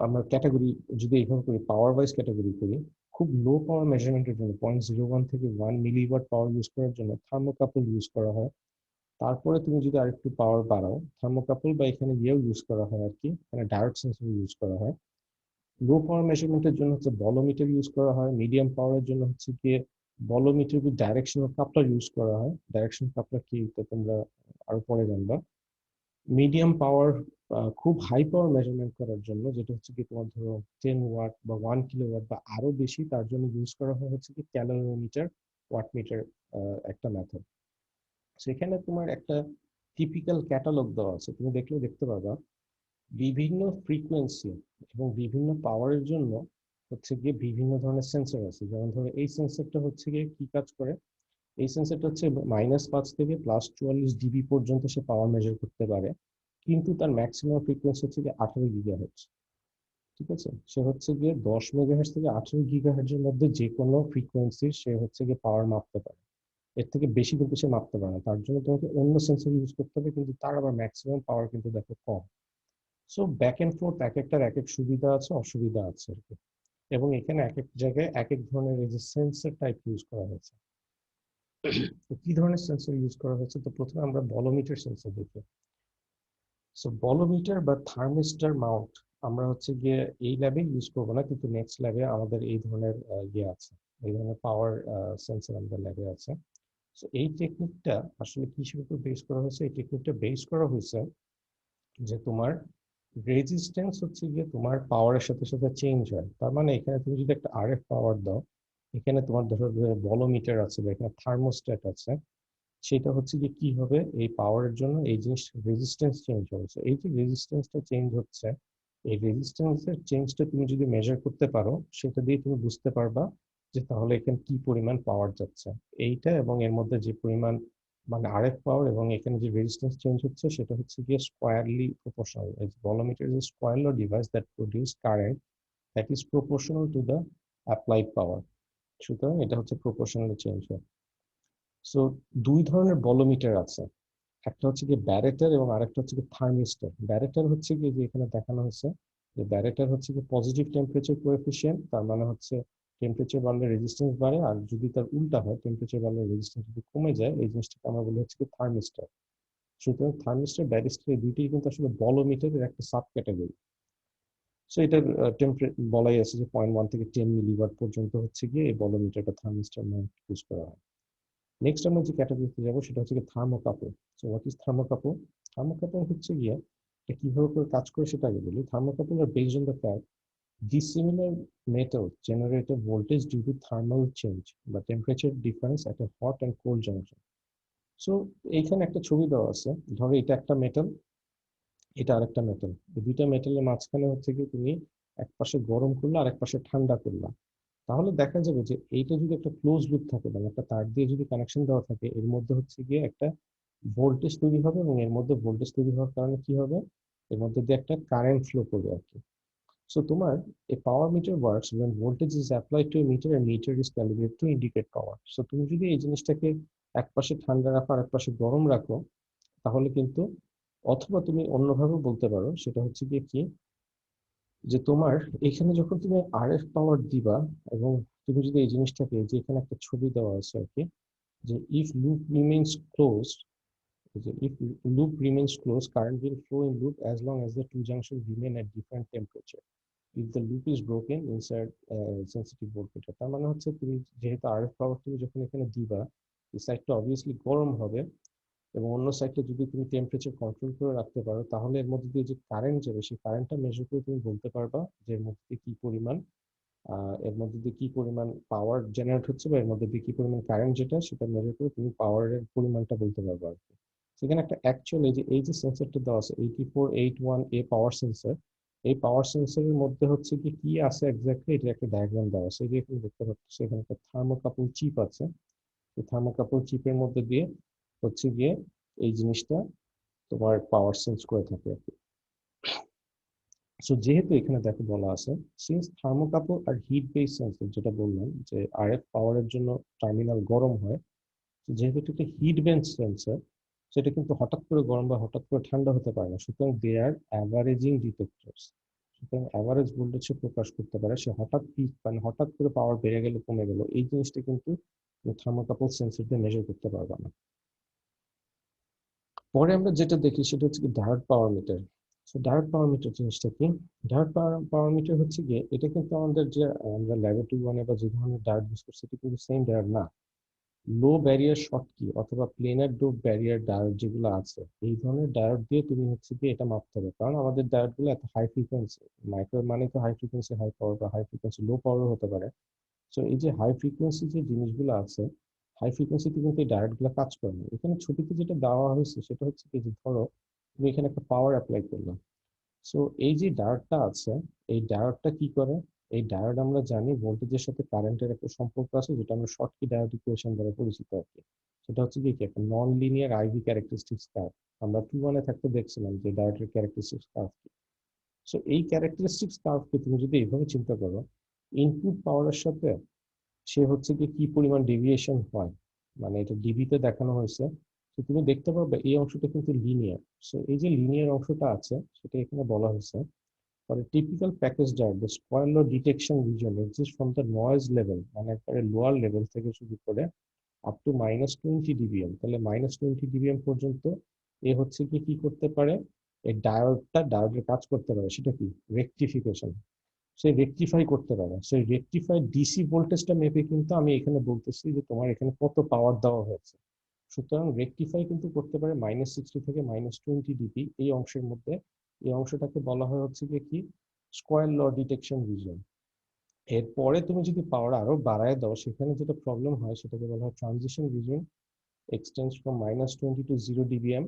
আমরা ক্যাটাগরি যদি এইভাবে করি, পাওয়ার ওয়াইজ ক্যাটাগরি করি, খুব লো পাওয়ার মেজারমেন্টের জন্য 0.01 থেকে 1 মিলিওয়াট পাওয়ার ইউজ করার জন্য থার্মোকাপল ইউজ করা হয়। তারপরে তুমি যদি আরেকটু পাওয়ার বাড়াও থার্মোকাপল বা এখানে ইয়েও ইউজ করা হয় আর কি, মানে ডায়োড সেন্সর ইউজ করা হয়। লো পাওয়ার মেজারমেন্টের জন্য হচ্ছে বলোমিটার ইউজ করা হয়। মিডিয়াম পাওয়ারের জন্য হচ্ছে গিয়ে বলোমিটার উইথ ডাইরেকশনাল কাপলার ইউজ করা হয়। ডাইরেকশন কাপলার কি তা তোমরা আরো পরে জানবা। মিডিয়াম পাওয়ার খুব হাই পাওয়ার মেজারমেন্ট করার জন্য যেটা হচ্ছে কি তোমার ধরো 10 ওয়াট বা 1 কিলোওয়াট বা আরো বেশি, তার জন্য ইউজ করা হয় হচ্ছে কি ক্যালোরিমিটার ওয়াট মিটার একটা মেথড। সেখানে তোমার একটা টিপিক্যাল ক্যাটালগ দেওয়া আছে, তুমি দেখলে দেখতে পারবা বিভিন্ন ফ্রিকোয়েন্সি এবং বিভিন্ন পাওয়ারের জন্য হচ্ছে গিয়ে বিভিন্ন ধরনের সেন্সর আছে। যেমন ধরো এই সেন্সরটা হচ্ছে গিয়ে কি কাজ করে, এই সেন্সরটা হচ্ছে -5 থেকে +44 ডিবি পর্যন্ত সে পাওয়ার মেজার করতে পারে, কিন্তু তার ম্যাক্সিমাম ফ্রিকোয়েন্সি হচ্ছে গিয়ে 18 গিগাহার্টজ। ঠিক আছে, সে হচ্ছে গিয়ে 10 মেগাহার্টজ থেকে 18 গিগাহার্টজের মধ্যে যে কোনো ফ্রিকোয়েন্সি সে হচ্ছে গিয়ে পাওয়ার মাপতে পারে। এর থেকে বেশি কিন্তু সে মাপতে পারে না, তার জন্য তোমাকে অন্য সেন্সর ইউজ করতে হবে, কিন্তু তার আবার ম্যাক্সিমাম পাওয়ার কিন্তু দেখো কম। সো ব্যাক এন্ড ফোর্থ এক একটার এক এক সুবিধা আছে অসুবিধা আছে আর কি। এবং এখানে এক এক জায়গায় এক এক ধরনের এই যে সেন্সর টাইপ ইউজ করা হয়েছে। তো কি ধরনের সেন্সর ইউজ করা হয়েছে, তো প্রথমে আমরা বলোমিটার সেন্সর দেখি। সো বলোমিটার বা থার্মিস্টার মাউন্ট আমরা হচ্ছে গিয়ে এই ল্যাবে ইউজ করবো না, কিন্তু নেক্সট ল্যাবে আমাদের এই ধরনের ইয়ে আছে, এই ধরনের পাওয়ার সেন্সর আমাদের ল্যাবে আছে। সো এই টেকনিকটা আসলে কিসের উপর বেস করা হয়েছে, এই টেকনিকটা বেস করা হয়েছে যে তোমার রেজিস্ট্যান্স হচ্ছে গিয়ে তোমার পাওয়ারের সাথে সাথে চেঞ্জ হয়। তার মানে এখানে তুমি যদি একটা আরএফ পাওয়ার দাও, এখানে তোমার ধরো বলোমিটার আছে বা এখানে থার্মোস্ট্যাট আছে, সেটা হচ্ছে যে কি হবে এই পাওয়ারের জন্য এই জিনিস রেজিস্ট্যান্স চেঞ্জ হচ্ছে। এই যে রেজিস্ট্যান্সটা চেঞ্জ হচ্ছে, এই রেজিস্ট্যান্সের চেঞ্জটা তুমি যদি মেজার করতে পারো সেটা দিয়ে তুমি বুঝতে পারবা যে তাহলে এখানে কি পরিমাণ পাওয়ার যাচ্ছে। এইটা এবং এর মধ্যে যে পরিমাণ মানে আরএফ পাওয়ার এবং এখানে যে রেজিস্ট্যান্স চেঞ্জ হচ্ছে সেটা হচ্ছে গিয়ে squarely proportional. Bolometer is a square law device that produce current that is proportional to the applied power. সুতরাং এটা হচ্ছে প্রপোর্শনালি চেঞ্জ হয়। সো দুই ধরনের বলোমিটার আছে, একটা হচ্ছে কি ব্যারেটার এবং আরেকটা হচ্ছে কি থার্মিস্টর। ব্যারেটার হচ্ছে কি যে এখানে দেখানো হচ্ছে যে ব্যারেটার হচ্ছে কি পজিটিভ টেম্পারেচার কোএফিসিয়েন্ট, তার মানে হচ্ছে টেম্পারেচার বাড়লে রেজিস্ট্যান্স বাড়ে, আর যদি তার উল্টা হয় টেম্পারেচার বাড়লে রেজিস্ট্যান্স যদি কমে যায়, এই জিনিসটাকে আমরা বলি হচ্ছে কি থার্মিস্টর। সুতরাং থার্মিস্টর ব্যারিস্টার এই দুইটি কিন্তু আসলে বলোমিটারের একটা সাব ক্যাটাগরি। সো এটার বলাই আছে যে 0.1 থেকে 10 মিলিওয়াট পর্যন্ত হচ্ছে গিয়ে এই বলোমিটারটা থার্মিস্টর ইউজ করা হয়। নেক্সট আমরা যে ক্যাটাগরিতে যাবো সেটা হচ্ছে কি thermocouple. So what is thermocouple? Thermocouple হচ্ছে গিয়ে এটা কিভাবে করে কাজ করে সেটা আগে বলি। Thermocouple are based on the fact dissimilar metals generate a voltage due to thermal change বা temperature difference at a hot and cold junction. So এইখানে একটা ছবি দেওয়া আছে, ধরো এটা একটা মেটাল, এটা আরেকটা মেটাল। এই দুইটা মেটালের মাঝখানে হচ্ছে কি তুমি এক পাশে গরম করলে আর এক পাশে ঠান্ডা করলা, তাহলে দেখা যাবে যে এইটা যদি একটা ক্লোজ লুপ থাকে মানে একটা তার দিয়ে যদি কানেকশন দেওয়া থাকে, এর মধ্যে হচ্ছে গিয়ে একটা ভোল্টেজ তৈরি হবে এবং এর মধ্যে ভোল্টেজ তৈরি হওয়ার কারণে কি হবে, এর মধ্যে দিয়ে একটা কারেন্ট ফ্লো করবে আর কি। সো তোমার a power meter works when voltage is applied to a meter and meter is calibrated to indicate power. So তুমি যদি এই জিনিসটাকে এক পাশে ঠান্ডা রাখো আর এক পাশে গরম রাখো, তাহলে কিন্তু, অথবা তুমি অন্যভাবে বলতে পারো সেটা হচ্ছে গিয়ে কি, যে তোমার এখানে যখন তুমি আরএফ পাওয়ার দিবা এবং তুমি যদি এই জিনিসটাকে, যে এখানে একটা ছবি দেওয়া আছে আর কি, যে if loop remains closed, if loop remains closed, current will flow in loop as long as the two junctions remain at different temperature. If the loop is broken, insert sensitive voltmeter. তার মানে হচ্ছে তুমি যেহেতু RF পাওয়ার তুমি যখন এখানে দিবা, এই সাইডটা অবভিয়াসলি গরম হবে এবং অন্য সাইডটা যদি তুমি টেম্পারেচার কন্ট্রোল করে রাখতে পারো, তাহলে এর মধ্যে দিয়ে যে কারেন্ট যাবে সেই কারেন্টটা মেজার করে তুমি বলতে পারবা যে এর মধ্যে কি পরিমাণ, এর মধ্যে দিয়ে কি পরিমাণ পাওয়ার জেনারেট হচ্ছে বা এর মধ্যে দিয়ে কি পরিমাণ কারেন্ট, যেটা সেটা মেজার করে তুমি পাওয়ারের পরিমাণটা বলতে পারবে আর কি। সেখানে একটা অ্যাকচুয়াল এই যে সেন্সরটা দেওয়া আছে 8481A পাওয়ার সেন্সর, এই পাওয়ার সেন্সরের মধ্যে হচ্ছে কি কি আছে এক্স্যাক্টলি এটা একটা ডায়াগ্রাম দেওয়া আছে, এই যে এখানে দেখতে পাচ্ছ এখানে একটা থার্মোকাপল চিপ আছে। এই থার্মোকাপল চিপের মধ্যে দিয়ে হচ্ছে গিয়ে এই জিনিসটা তোমার পাওয়ার সেন্স করে থাকে আর কি। সো যেহেতু এখানে দেখো বলা আছে সিন্স থার্মোকাপল আর হিট বেস সেন্সর, যেটা বললাম যে আরএফ পাওয়ারের জন্য টার্মিনাল গরম হয়, যেহেতু এটা একটা হিট বেস সেন্সর, সেটা কিন্তু হঠাৎ করে গরম বা হঠাৎ করে ঠান্ডা হতে পারে না। সুতরাং দে আর অ্যাভারেজিং ডিটেক্টরস। সুতরাং অ্যাভারেজ ভোল্টেজ প্রকাশ করতে পারে, সে হঠাৎ পিক মানে হঠাৎ করে পাওয়ার বেড়ে গেল কমে গেল এই জিনিসটা কিন্তু থার্মোকাপল সেন্সর দিয়ে মেজার করতে পারবে না। পরে আমরা যেটা দেখি সেটা হচ্ছে কি ডায়োড পাওয়ার মিটার। সো ডায়োড পাওয়ার মিটার জিনিসটা কি? ডায়োড পাওয়ার মিটার হচ্ছে গিয়ে এটা কিন্তু আমাদের যে আমরা ল্যাবরেটরি ওয়ানে বা যে ধরনের ডায়োড ইউজ করছি সেটা কিন্তু সেম ডায়োড না। লো ব্যারিয়ার শর্টকি অথবা প্লেনার ডোপ ব্যারিয়ার ডায়োড যেগুলো আছে, এই ধরনের ডায়োড দিয়ে তুমি হচ্ছে গিয়ে এটা মাপতে হবে, কারণ আমাদের ডায়োড গুলো এত হাই ফ্রিকোয়েন্সি, মাইক্রো মানে তো হাই ফ্রিকোয়েন্সি হাই পাওয়ার বা হাই ফ্রিকোয়েন্সি লো পাওয়ারও হতে পারে। সো এই যে হাই ফ্রিকোয়েন্সি যে জিনিসগুলো আছে, হাই ফ্রিকোয়েন্সিতে কিন্তু এই ডায়োড গুলো কাজ করে না। এখানে ছবিতে যেটা দেওয়া হয়েছে সেটা হচ্ছে কি, যে ধরো তুমি এখানে একটা পাওয়ার অ্যাপ্লাই করলাম। সো এই যে ডায়োডটা আছে, এই ডায়োডটা কি করে, এই ডায়োড আমরা জানি ভোল্টেজের সাথে কারেন্টের একটা সম্পর্ক আছে, যেটা আমরা শর্টকি ডায়োড ইকুয়েশন দ্বারা পরিচিত আর কি। সেটা হচ্ছে কি একটা non linear IV characteristics curve. আমরা 2-1 থাকতে দেখছিলাম যে ডায়োডের ক্যারেক্টারিস্টিক্স কার্ভ কি। সো এই ক্যারেক্টারিস্টিক্স কার্ভকে তুমি যদি এইভাবে চিন্তা করো, ইনপুট পাওয়ারের সাথে সে হচ্ছে কি কি পরিমাণ ডেভিয়েশন হয়, মানে এটা ডিবিতে দেখানো হয়েছে। তো তুমি দেখতে পাবে এই অংশটা কিন্তু লিনিয়ার। সো এই যে লিনিয়ার অংশটা আছে সেটা এখানে বলা হয়েছে, for a typical package diode the square law detection region exists from the noise level মানে একবারে লোয়ার লেভেল থেকে শুরু করে আপ টু -20 dBm। তাহলে -20 dBm পর্যন্ত এ হচ্ছে কি কি করতে পারে, এই ডায়োডের কাজ করতে পারে, সেটা কি রেকটিফিকেশন। সে রেকটিফাই করতে পারে, সেই রেকটিফাই ডিসি ভোল্টেজটা মেপে কিন্তু আমি এখানে বলতেছি যে তোমার এখানে কত পাওয়ার দেওয়া হয়েছে। সুতরাং রেকটিফাই কিন্তু করতে পারে -60 থেকে -20 ডিবি এই অংশের মধ্যে। এই অংশটাকে বলা হয় হচ্ছে কি স্কোয়ার ল ডিটেকশন রিজন। এরপরে তুমি যদি পাওয়ার আরো বাড়ায় দাও, সেখানে যেটা প্রবলেম হয় সেটাকে বলা হয় transition reason, এক্সটেন্স from -20 to 0 dBm।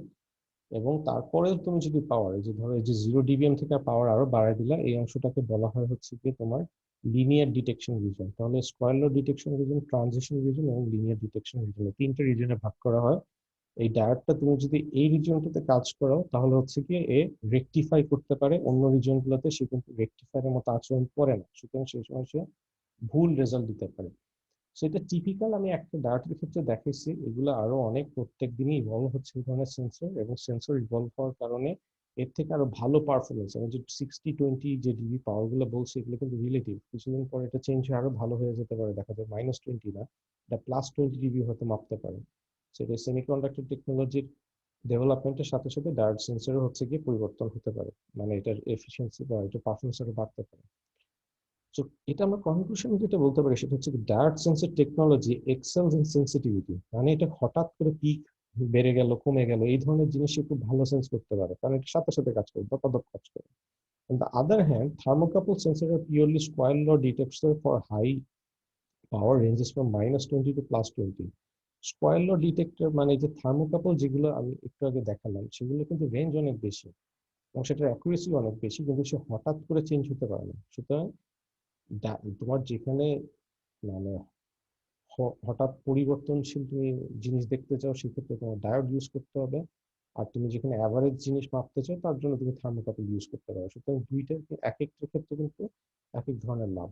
এবং তারপরে তুমি যদি পাওয়ার, এই যে ধরো এই যে 0 dBm থেকে পাওয়ার আরো বাড়ায় দিলা, এই অংশটাকে বলা হয় হচ্ছে কি তোমার লিনিয়ার ডিটেকশন রিজন। তাহলে স্কোয়ার ল ডিটেকশন রিজন, ট্রানজিশন রিজন এবং লিনিয়ার ডিটেকশন রিজন, তিনটা রিজনে ভাগ করা হয়। এই ডায়োডটা তুমি যদি এই রিজিয়নটাতে কাজ করো তাহলে হচ্ছে কি এ রেকটিফাই করতে পারে, অন্য রিজিয়নগুলোতে সে কিন্তু রেকটিফায়ারের মতো আচরণ করে না, সুতরাং সেই সময় সে ভুল রেজাল্ট দিতে পারে। সেটা টিপিক্যাল আমি একটা ডায়োডের ক্ষেত্রে দেখাইছি, এগুলো আরো অনেক প্রত্যেক দিনই ইভলভ হচ্ছে এই ধরনের সেন্সর, এবং সেন্সর ইভলভ হওয়ার কারণে এর থেকে আরো ভালো পারফরমেন্স, আমি যে 60-20 যে ডিবি পাওয়ার গুলো বলছি এগুলো কিন্তু রিলেটিভ, কিছুদিন পরে এটা চেঞ্জ হয়ে আরো ভালো হয়ে যেতে পারে, দেখা যায় -20 না, এটা +20 ডিবি হয়তো মাপতে পারে। সেটা সেমিকন্ডাক্টর টেকনোলজির ডেভেলপমেন্টের সাথে সাথে ডায়োড সেন্সরও হচ্ছে গিয়ে পরিবর্তন হতে পারে, মানে এটার এফিসিয়েন্সি বা এটার পারফরমেন্স আরো বাড়তে পারে। তো এটা আমরা কনক্লুশনে যেটা বলতে পারি সেটা হচ্ছে dart sensor technology excels in sensitivity, মানে এটা হঠাৎ করে পিক বেড়ে গেল কমে গেল এই ধরনের জিনিস খুব ভালো সেন্স করতে পারে, কারণ এটা সাথে সাথে কাজ করে, দপাদপ কাজ করে। On the other hand, thermocouple sensor are purely square law detector for high power ranges from -20 to +20. Square law detector মানে যে থার্মোকাপল যেগুলো আমি একটু আগে দেখালাম সেগুলো কিন্তু রেঞ্জ অনেক বেশি এবং সেটার অ্যাকুরেসি অনেক বেশি, কিন্তু সে হঠাৎ করে চেঞ্জ হতে পারে না। সুতরাং তোমার যেখানে মানে হঠাৎ পরিবর্তনশীল তুমি জিনিস দেখতে চাও সেক্ষেত্রে তোমার ডায়োড ইউজ করতে হবে, আর তুমি যেখানে অ্যাভারেজ জিনিস মাপতে চাও তার জন্য তুমি থার্মোকাপল ইউজ করতে পারো। সুতরাং দুইটার এক একটার ক্ষেত্রে কিন্তু এক এক ধরনের লাভ।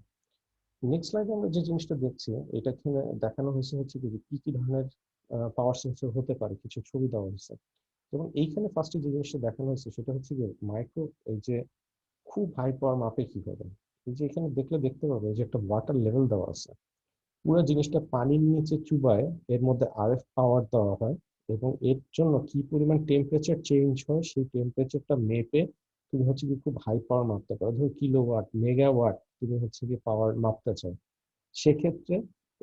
নেক্সট স্লাইডে আমরা যে জিনিসটা দেখছি এটা এখানে দেখানো হয়েছে হচ্ছে কি কি ধরনের পাওয়ার সেন্সর হতে পারে, কিছু ছবি দেওয়া হয়েছে। এবং এইখানে ফার্স্টে যে জিনিসটা দেখানো হয়েছে সেটা হচ্ছে কি মাইক্রো, এই যে খুব হাই পাওয়ার মাপে কি হবে, এই যে এখানে দেখলে দেখতে পাবে যে একটা ওয়াটার লেভেল দেওয়া আছে, পুরো জিনিসটা পানির নিচে চুবায় এর মধ্যে আরএফ পাওয়ার দেওয়া হয়, এবং এর জন্য কি পরিমাণ টেম্পারেচার চেঞ্জ হয় সেই টেম্পারেচারটা মেপে তুমি হচ্ছে কি খুব হাই পাওয়ার মাপতে পারো, ধরো কিলোওয়াট মেগাওয়াট তুমি হচ্ছে কি পাওয়ার মাপতে চাও, সেক্ষেত্রে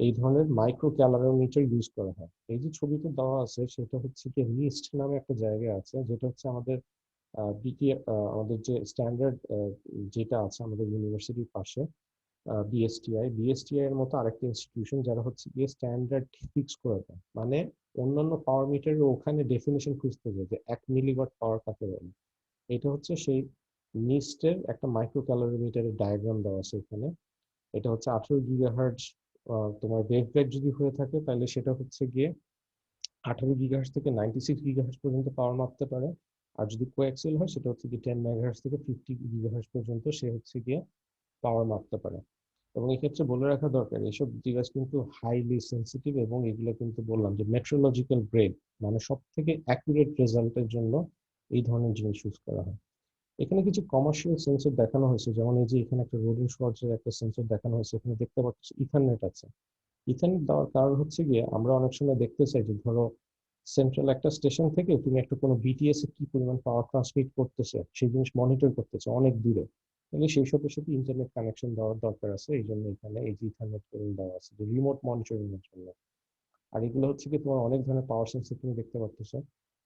এই ধরনের মাইক্রো ক্যালোরিমিটার ইউজ করা হয়। এই যে ছবিতে দেওয়া আছে সেটা হচ্ছে কি নিস্ট নামে একটা জায়গা আছে, যেটা হচ্ছে আমাদের বিটি, আমাদের যে স্ট্যান্ডার্ড যেটা আছে আমাদের ইউনিভার্সিটির পাশে, বিএসটিআই এর মতো আরেকটা ইনস্টিটিউশন যারা হচ্ছে গিয়ে স্ট্যান্ডার্ড ফিক্স করে দেয়, মানে অন্যান্য পাওয়ার মিটারের ওখানে ডেফিনেশন খুঁজতে যায় যে 1 মিলিওয়াট পাওয়ার কাকে বলে। এটা হচ্ছে সেই নিস্টের একটা মাইক্রো ক্যালোরিমিটারের ডায়াগ্রাম দেওয়া আছে এখানে। এটা হচ্ছে 18 গিগাহার্টজ, তোমার ওয়েভ গাইড যদি হয়ে থাকে তাহলে সেটা হচ্ছে গিয়ে 18 গিগাহার্টজ থেকে 96 গিগাহার্টজ পর্যন্ত পাওয়ার মাপতে পারে, আর যদি কোঅ্যাক্সিয়াল হয় সেটা হচ্ছে কি 10 মেগাহার্টজ থেকে 50 গিগাহার্টজ পর্যন্ত সে হচ্ছে গিয়ে পাওয়ার মাপতে পারে। এবং এক্ষেত্রে বলে রাখা দরকার এসব ডিভাইস কিন্তু হাইলি সেন্সিটিভ, এবং এগুলো কিন্তু বললাম যে মেট্রোলজিক্যাল গ্রেড, মানে সব থেকে অ্যাকুরেট রেজাল্টের জন্য এই ধরনের জিনিস ইউজ করা হয়। এখানে কিছু কমার্শিয়াল সেন্সর দেখানো হয়েছে, যেমন এই যে এখানে একটা রোডিং শর্টসের একটা সেন্সর দেখানো হয়েছে, এখানে দেখতে পাচ্ছি ইথারনেট আছে। ইথারনেট দেওয়ার কারণ হচ্ছে গিয়ে আমরা অনেক সময় দেখতে চাই যে ধরো সেন্ট্রাল একটা স্টেশন থেকে তুমি একটা কোনো বিটিএস এ কি পরিমাণ পাওয়ার ট্রান্সমিট করতেছে সেই জিনিস মনিটর করতেছে অনেক দূরে, তাহলে সেই সাথে সাথে ইন্টারনেট কানেকশন দেওয়ার দরকার আছে, এই জন্য এখানে এই যে ইথারনেট কেবল দেওয়া আছে যে রিমোট মনিটরিং এর জন্য। আর এগুলো হচ্ছে কি তোমার অনেক ধরনের পাওয়ার সেন্সর তুমি দেখতে পাচ্ছ,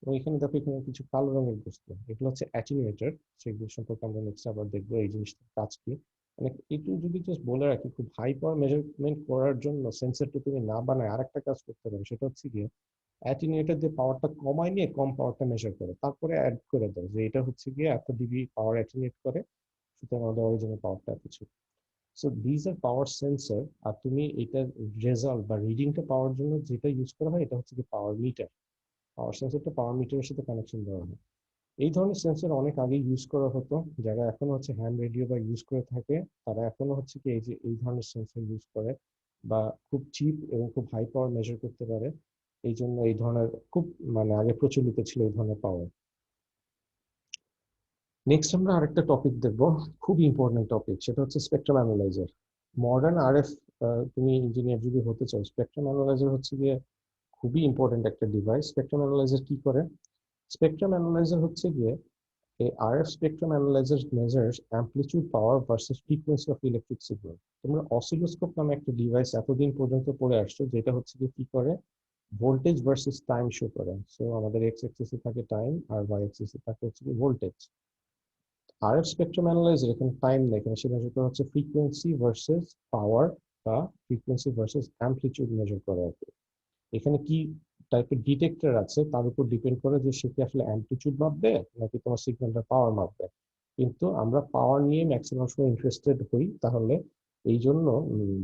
এবং এখানে দেখো এখানে কিছু কালো রঙের বস্তু, এগুলো হচ্ছে অ্যাটেনুয়েটর, সেগুলো সম্পর্কে আমরা নেক্সট আবার দেখবো এই জিনিসটার কাজ কি। মানে একটু যদি জাস্ট বলে রাখি, খুব হাই পাওয়ার মেজারমেন্ট করার জন্য সেন্সরটা তুমি না বানায় আরেকটা কাজ করতে পারো, সেটা হচ্ছে গিয়ে অ্যাটেনুয়েটর দিয়ে পাওয়ারটা কমায় নিয়ে কম পাওয়ারটা মেজার করে তারপরে অ্যাড করে দাও যে এটা হচ্ছে গিয়ে এত ডিবি পাওয়ার অ্যাটেনুয়েট করে, সুতরাং আমাদের অরিজিনাল পাওয়ারটা এত ছিল। So these are power sensor, আর তুমি এটার রেজাল্ট বা রিডিংটা পাওয়ার জন্য যেটা ইউজ করা হয় এটা হচ্ছে কি পাওয়ার মিটার। পাওয়ার সেন্সরটা পাওয়ার মিটারের সাথে কানেকশন দেওয়া হয়। এই ধরনের সেন্সর অনেক আগে ইউজ করা হতো, যারা এখনো হচ্ছে হ্যান্ড রেডিও বা ইউজ করে থাকে তারা এখনো হচ্ছে কি এই যে এই ধরনের সেন্সর ইউজ করে, বা খুব চিপ এবং খুব হাই পাওয়ার মেজার করতে পারে, এই জন্য এই ধরনের খুব মানে আগে প্রচলিত ছিল এই ধরনের পাওয়ার। নেক্সট আমরা আরেকটা টপিক দেখবো, খুব ইম্পর্টেন্ট টপিক, সেটা হচ্ছে স্পেকট্রাম অ্যানালাইজার। মডার্ন আরএফ, তুমি ইঞ্জিনিয়ার যদি হতে চাও, স্পেকট্রাম অ্যানালাইজার হচ্ছে গিয়ে খুবই ইম্পর্টেন্ট একটা ডিভাইস। স্পেকট্রাম অ্যানালাইজার কি করে? স্পেকট্রাম অ্যানালাইজার হচ্ছে গিয়ে a RF spectrum analyzer measures amplitude, power versus frequency of electric signal. তোমরা অসিলোস্কোপ নামে একটা ডিভাইস এতদিন পর্যন্ত পড়ে আসছো, যেটা হচ্ছে কি করে ভোল্টেজ ভার্সেস টাইম শো করে। সো আমাদের এক্স অ্যাক্সিসে থাকে টাইম আর ওয়াই অ্যাক্সিসে থাকে হচ্ছে কি ভোল্টেজ। আরএফ স্পেকট্রাম অ্যানালাইজার এখানে টাইম নেই, এখানে সেটা সেটা হচ্ছে ফ্রিকোয়েন্সি ভার্সেস পাওয়ার বা ফ্রিকোয়েন্সি ভার্সেস অ্যামপ্লিটিউড মেজার করে আর কি। এখানে কি টাইপের ডিটেক্টর আছে তার উপর ডিপেন্ড করে যে সে কি আসলে অ্যামপ্লিটিউড মাপবে নাকি তোমার সিগন্যালটা পাওয়ার মাপবে। কিন্তু আমরা পাওয়ার নিয়ে ম্যাক্সিমাম সময় ইন্টারেস্টেড হই, তাহলে এই জন্য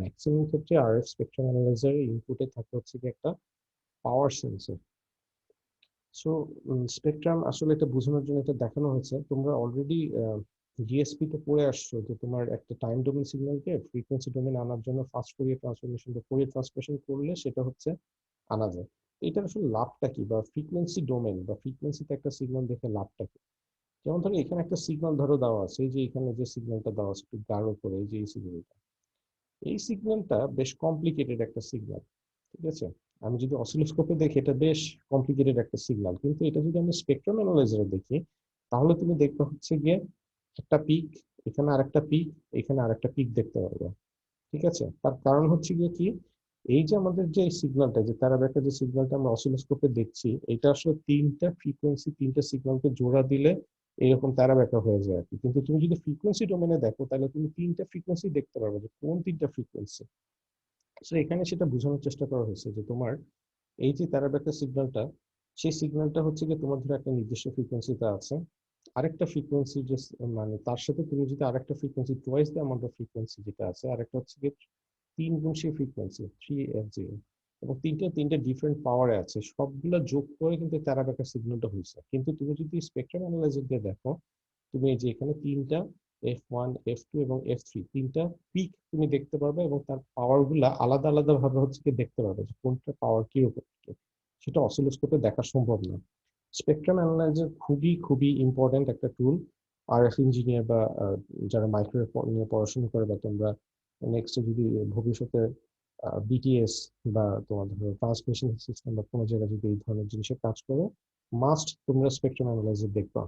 ম্যাক্সিমাম ক্ষেত্রে আরএফ স্পেকট্রাম অ্যানালাইজারের ইনপুটে থাকে হচ্ছে কি একটা পাওয়ার সেন্সর। সো স্পেকট্রাম আসলে এটা বোঝানোর জন্য এটা দেখানো হয়েছে। তোমরা অলরেডি ডিএসপি তে পড়ে আসছো যে তোমার একটা টাইম ডোমেন সিগন্যালকে ফ্রিকোয়েন্সি ডোমেনে আনার জন্য ফাস্ট ফোরিয়ার ট্রান্সফরমেশন বা ফোরিয়ার ট্রান্সফরমেশন করলে সেটা হচ্ছে আনা যায়। এটার আসলে লাভটা কি, বা ফ্রিকোয়েন্সি ডোমেন বা ফ্রিকোয়েন্সিতে একটা সিগন্যাল দেখে লাভটা কি? যেমন ধরো এখানে একটা সিগন্যাল ধরো দেওয়া আছে, এই যে এখানে যে সিগন্যালটা দেওয়া আছে একটু গাঢ় করে, এই যে এই সিগন্যালটা, এই সিগন্যালটা বেশ কমপ্লিকেটেড একটা সিগন্যাল। ঠিক আছে, আমি যদি অসিলোস্কোপে দেখি এটা বেশ কমপ্লিকেটেড একটা সিগন্যাল, কিন্তু এটা যদি আমি স্পেকট্রাম অ্যানালাইজারে দেখি তাহলে তুমি দেখবে হচ্ছে গিয়ে একটা পিক, এখানে আরেকটা পিক, এখানে আরেকটা পিক দেখতে পারবে। ঠিক আছে, তার কারণ হচ্ছে গিয়ে কি, এই যে আমাদের যে সিগন্যালটা, যে তারাবাঁকা যে সিগন্যালটা আমরা অসিলোস্কোপে দেখছি, এটা আসলে তিনটা ফ্রিকোয়েন্সি, তিনটা সিগন্যালকে জোড়া দিলে এরকম তারাবাঁকা হয়ে যায় আর কি। কিন্তু তুমি যদি ফ্রিকোয়েন্সি ডোমেনে দেখো তাহলে তুমি তিনটা ফ্রিকোয়েন্সি দেখতে পারবে, যে কোন তিনটা ফ্রিকোয়েন্সি। তো এখানে সেটা বোঝানোর চেষ্টা করা হয়েছে যে তোমার এই যে তারাবাঁকা সিগন্যালটা, সেই সিগন্যালটা হচ্ছে গিয়ে তোমার ধরো একটা নির্দিষ্ট ফ্রিকোয়েন্সিতে আছে, আরেকটা ফ্রিকোয়েন্সি যে মানে তার সাথে তুমি যদি আরেকটা frequency twice the amount of frequency যেটা আছে, আরেকটা হচ্ছে গিয়ে 3 গুণ সেই ফ্রিকোয়েন্সি 3f0, এবং তিনটা ডিফারেন্ট পাওয়ারে আছে, সবগুলা যোগ করে কিন্তু তারাবাঁকা সিগন্যালটা হয়েছে। কিন্তু তুমি যদি স্পেকট্রাম অ্যানালাইজার দিয়ে দেখো, তুমি এই যে এখানে তিনটা f1 f2 এবং f3 তিনটা পিক তুমি দেখতে পারবে, এবং তার পাওয়ার গুলা আলাদা আলাদা ভাবে হচ্ছে কি দেখতে পারবে, যে কোনটা পাওয়ার কিরকম, সেটা অসিলোস্কোপে দেখা সম্ভব না। স্পেকট্রাম অ্যানালাইজার খুবই খুবই ইম্পর্টেন্ট একটা টুল। আরএফ ইঞ্জিনিয়ার বা যারা মাইক্রোওয়েভ নিয়ে পড়াশোনা করে, বা তোমরা নেক্সট যদি ভবিষ্যতে বিটিএস বা তোমার ধরো ট্রান্সমিশন সিস্টেম বা কোনো জায়গায় যদি এই ধরনের জিনিসের কাজ করো, মাস্ট তোমরা স্পেকট্রাম অ্যানালাইজার দেখবা।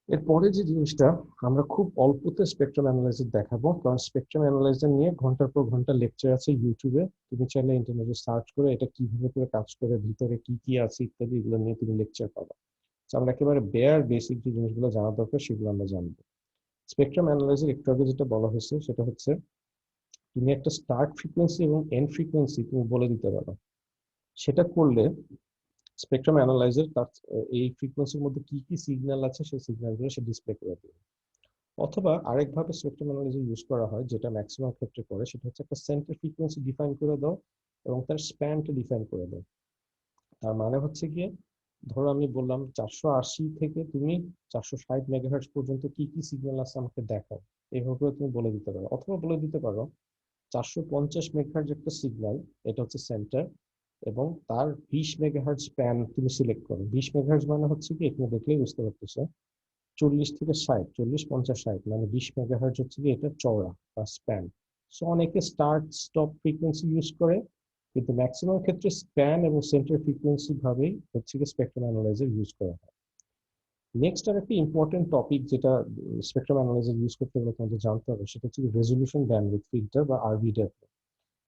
এরপরে যে জিনিসটা, আমরা খুব অল্পতে স্পেকট্রাম অ্যানালাইজার দেখাবো, কারণ স্পেকট্রাম অ্যানালাইজার নিয়ে ঘন্টার পর ঘন্টা লেকচার আছে ইউটিউবে, তুমি চাইলে ইন্টারনেটে সার্চ করে এটা কিভাবে করে কাজ করে, ভিতরে কি কি আছে ইত্যাদি, এগুলো নিয়ে তুমি লেকচার পাবা। তো আমরা একেবারে বেয়ার বেসিক যে জিনিসগুলো জানা দরকার সেগুলো আমরা জানবো। স্পেকট্রাম অ্যানালাইজার একটু আগে যেটা বলা হয়েছে সেটা হচ্ছে, তুমি একটা স্টার্ট ফ্রিকোয়েন্সি এবং এন্ড ফ্রিকোয়েন্সি তুমি বলে দিতে পারো। সেটা করলে স্পেকট্রাম অ্যানালাইজার তার এই ফ্রিকোয়েন্সির মধ্যে কি কি সিগন্যাল আছে সেই সিগন্যালগুলো সে ডিসপ্লে করে দেবে। অথবা আরেকভাবে স্পেকট্রাম অ্যানালাইজার ইউজ করা হয়, যেটা ম্যাক্সিমাম ক্ষেত্রে করে, সেটা হচ্ছে একটা সেন্টার ফ্রিকোয়েন্সি ডিফাইন করে দাও এবং তার স্প্যানটা ডিফাইন করে দাও। তার মানে হচ্ছে গিয়ে, ধরো আমি বললাম 480 থেকে তুমি 460 মেগাহার্টজ পর্যন্ত কি কি সিগন্যাল আছে আমাকে দেখাও, এইভাবে তুমি বলে দিতে পারো। অথবা বলে দিতে পারো 450 মেগাহার্টজ একটা সিগন্যাল, এটা হচ্ছে সেন্টার, এবং তার 20 মেগাহার্টজ স্প্যান তুমি সিলেক্ট করো। 20 মেগাহার্টজ মানে হচ্ছে কি, এখানে দেখলেই বুঝতে পারতেছো 40 থেকে 60, 40 50 60, মানে 20 মেগাহার্টজ হচ্ছে কি এটা চওড়া বা স্প্যান। সো অনেকে স্টার্ট স্টপ ফ্রিকোয়েন্সি ইউজ করে, কিন্তু ম্যাক্সিমাম ক্ষেত্রে স্প্যান এবং সেন্টার ফ্রিকোয়েন্সি ভাবেই হচ্ছে কি স্পেকট্রাম অ্যানালাইজার ইউজ করা হয়। নেক্সট আর একটা ইম্পর্টেন্ট টপিক যেটা স্পেকট্রাম অ্যানালাইজার ইউজ করতে গেলে তোমাদের জানতে হবে, সেটা হচ্ছে রেজলিউশন ব্যান্ডউইথ ফিল্টার বা আরবিডব্লিউ।